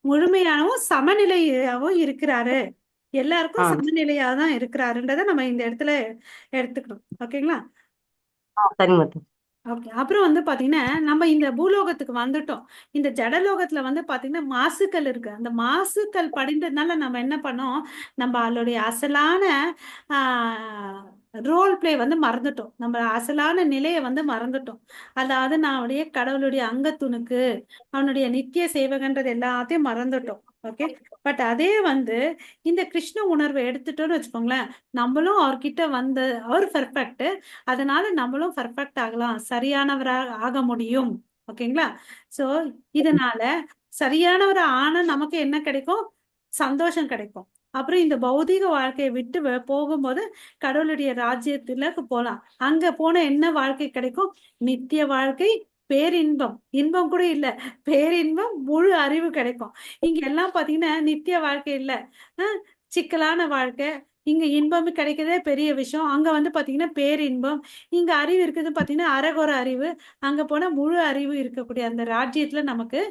A: முழுமையாகவும் சமநிலையாவும் இருக்கிறாரு. எல்லாருக்கும் சமநிலையா தான் இருக்கிறாருன்றத நம்ம இந்த இடத்துல எடுத்துக்கணும். ஓகேங்களா?
B: சரி மாதாஜி.
A: ஓகே. அப்புறம் வந்து பாத்தீங்கன்னா நம்ம இந்த பூலோகத்துக்கு வந்துட்டோம். இந்த ஜடலோகத்துல வந்து பாத்தீங்கன்னா மாசுக்கள் இருக்கு. அந்த மாசுக்கள் படிந்ததுனால நம்ம என்ன பண்ணோம்? நம்ம அதோடைய அசலான ரோல் பிளே வந்து மறந்துட்டோம். நம்ம அசலான நிலையை வந்து மறந்துட்டோம். அதாவது நான் அவனுடைய கடவுளுடைய அங்கத்துணுக்கு, அவனுடைய நித்திய சேவகன்றது எல்லாத்தையும் மறந்துட்டோம். ஓகே. பட் அதே வந்து இந்த கிருஷ்ண உணர்வை எடுத்துட்டோம்னு வச்சுக்கோங்களேன், நம்மளும் அவர்கிட்ட வந்து அவர் பெர்ஃபெக்ட், அதனால நம்மளும் பெர்ஃபெக்ட் ஆகலாம், சரியானவராக ஆக முடியும். ஓகேங்களா? சோ இதனால சரியானவரா ஆனா நமக்கு என்ன கிடைக்கும்? சந்தோஷம் கிடைக்கும். அப்புறம் இந்த பௌதிக வாழ்க்கையை விட்டு போகும்போது கடவுளுடைய ராஜ்யத்துல போலாம். அங்க போன என்ன வாழ்க்கை கிடைக்கும்? நித்திய வாழ்க்கை, பேரின்பம். இன்பம் கூட இல்ல, பேரின்பம், முழு அறிவு கிடைக்கும். இங்க எல்லாம் பாத்தீங்கன்னா நித்திய வாழ்க்கை இல்ல, சிக்கலான வாழ்க்கை. இங்க இன்பம் கிடைக்கிறதே பெரிய விஷயம். அங்க வந்து பாத்தீங்கன்னா பேரின்பம். இங்க அறிவு இருக்குது பாத்தீங்கன்னா அரகுற அறிவு. அங்க போனா முழு அறிவு இருக்கக்கூடிய அந்த ராஜ்யத்துல நமக்கு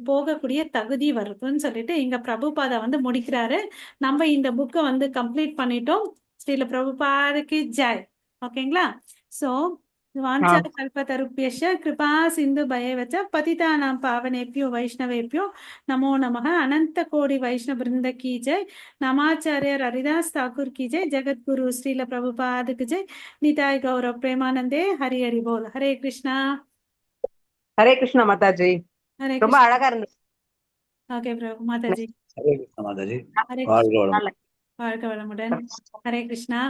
A: போகக்கூடிய தகுதி வருதுன்னு சொல்லிட்டு இங்க பிரபுபாதா வந்து முடிக்கிறாரு. நம்ம இந்த புக்கை வந்து கம்ப்ளீட் பண்ணிட்டோம். ஸ்ரீல பிரபுபாதுக்கு ஜெய். ஓகேங்களா? சோ வாஞ்சா கல்பதருப்யஷ கிருபா சிந்து பயவச்ச பதிதானாம் பாவனேப்யோ வைஷ்ணவேப்யோ நமோ நமः. அனந்த கோடி வைஷ்ணவ பிருந்த கி ஜெய். நமாச்சாரியர் ஹரிதாஸ் தாக்கூர் கி ஜெய். ஜெகத்குரு ஸ்ரீல பிரபுபாதுக்கு ஜெய். நிதாய் கௌரவ் பிரேமானந்தே. ஹரி ஹரி போல். ஹரே கிருஷ்ணா.
B: ஹரே கிருஷ்ணா மாதாஜி.
A: ஹரே
B: ரொம்ப
A: கிருஷ்ணா.
B: அழகா இருந்துச்சு.
A: ஓகே பிரபு மாதாஜி.
C: ஹரே கிருஷ்ண மாதாஜி.
A: ஹரே
C: வாழ்க
A: கிருஷ்ணா.
C: வளமுடன்.
A: வாழ்க வளமுடன். ஹரே கிருஷ்ணா.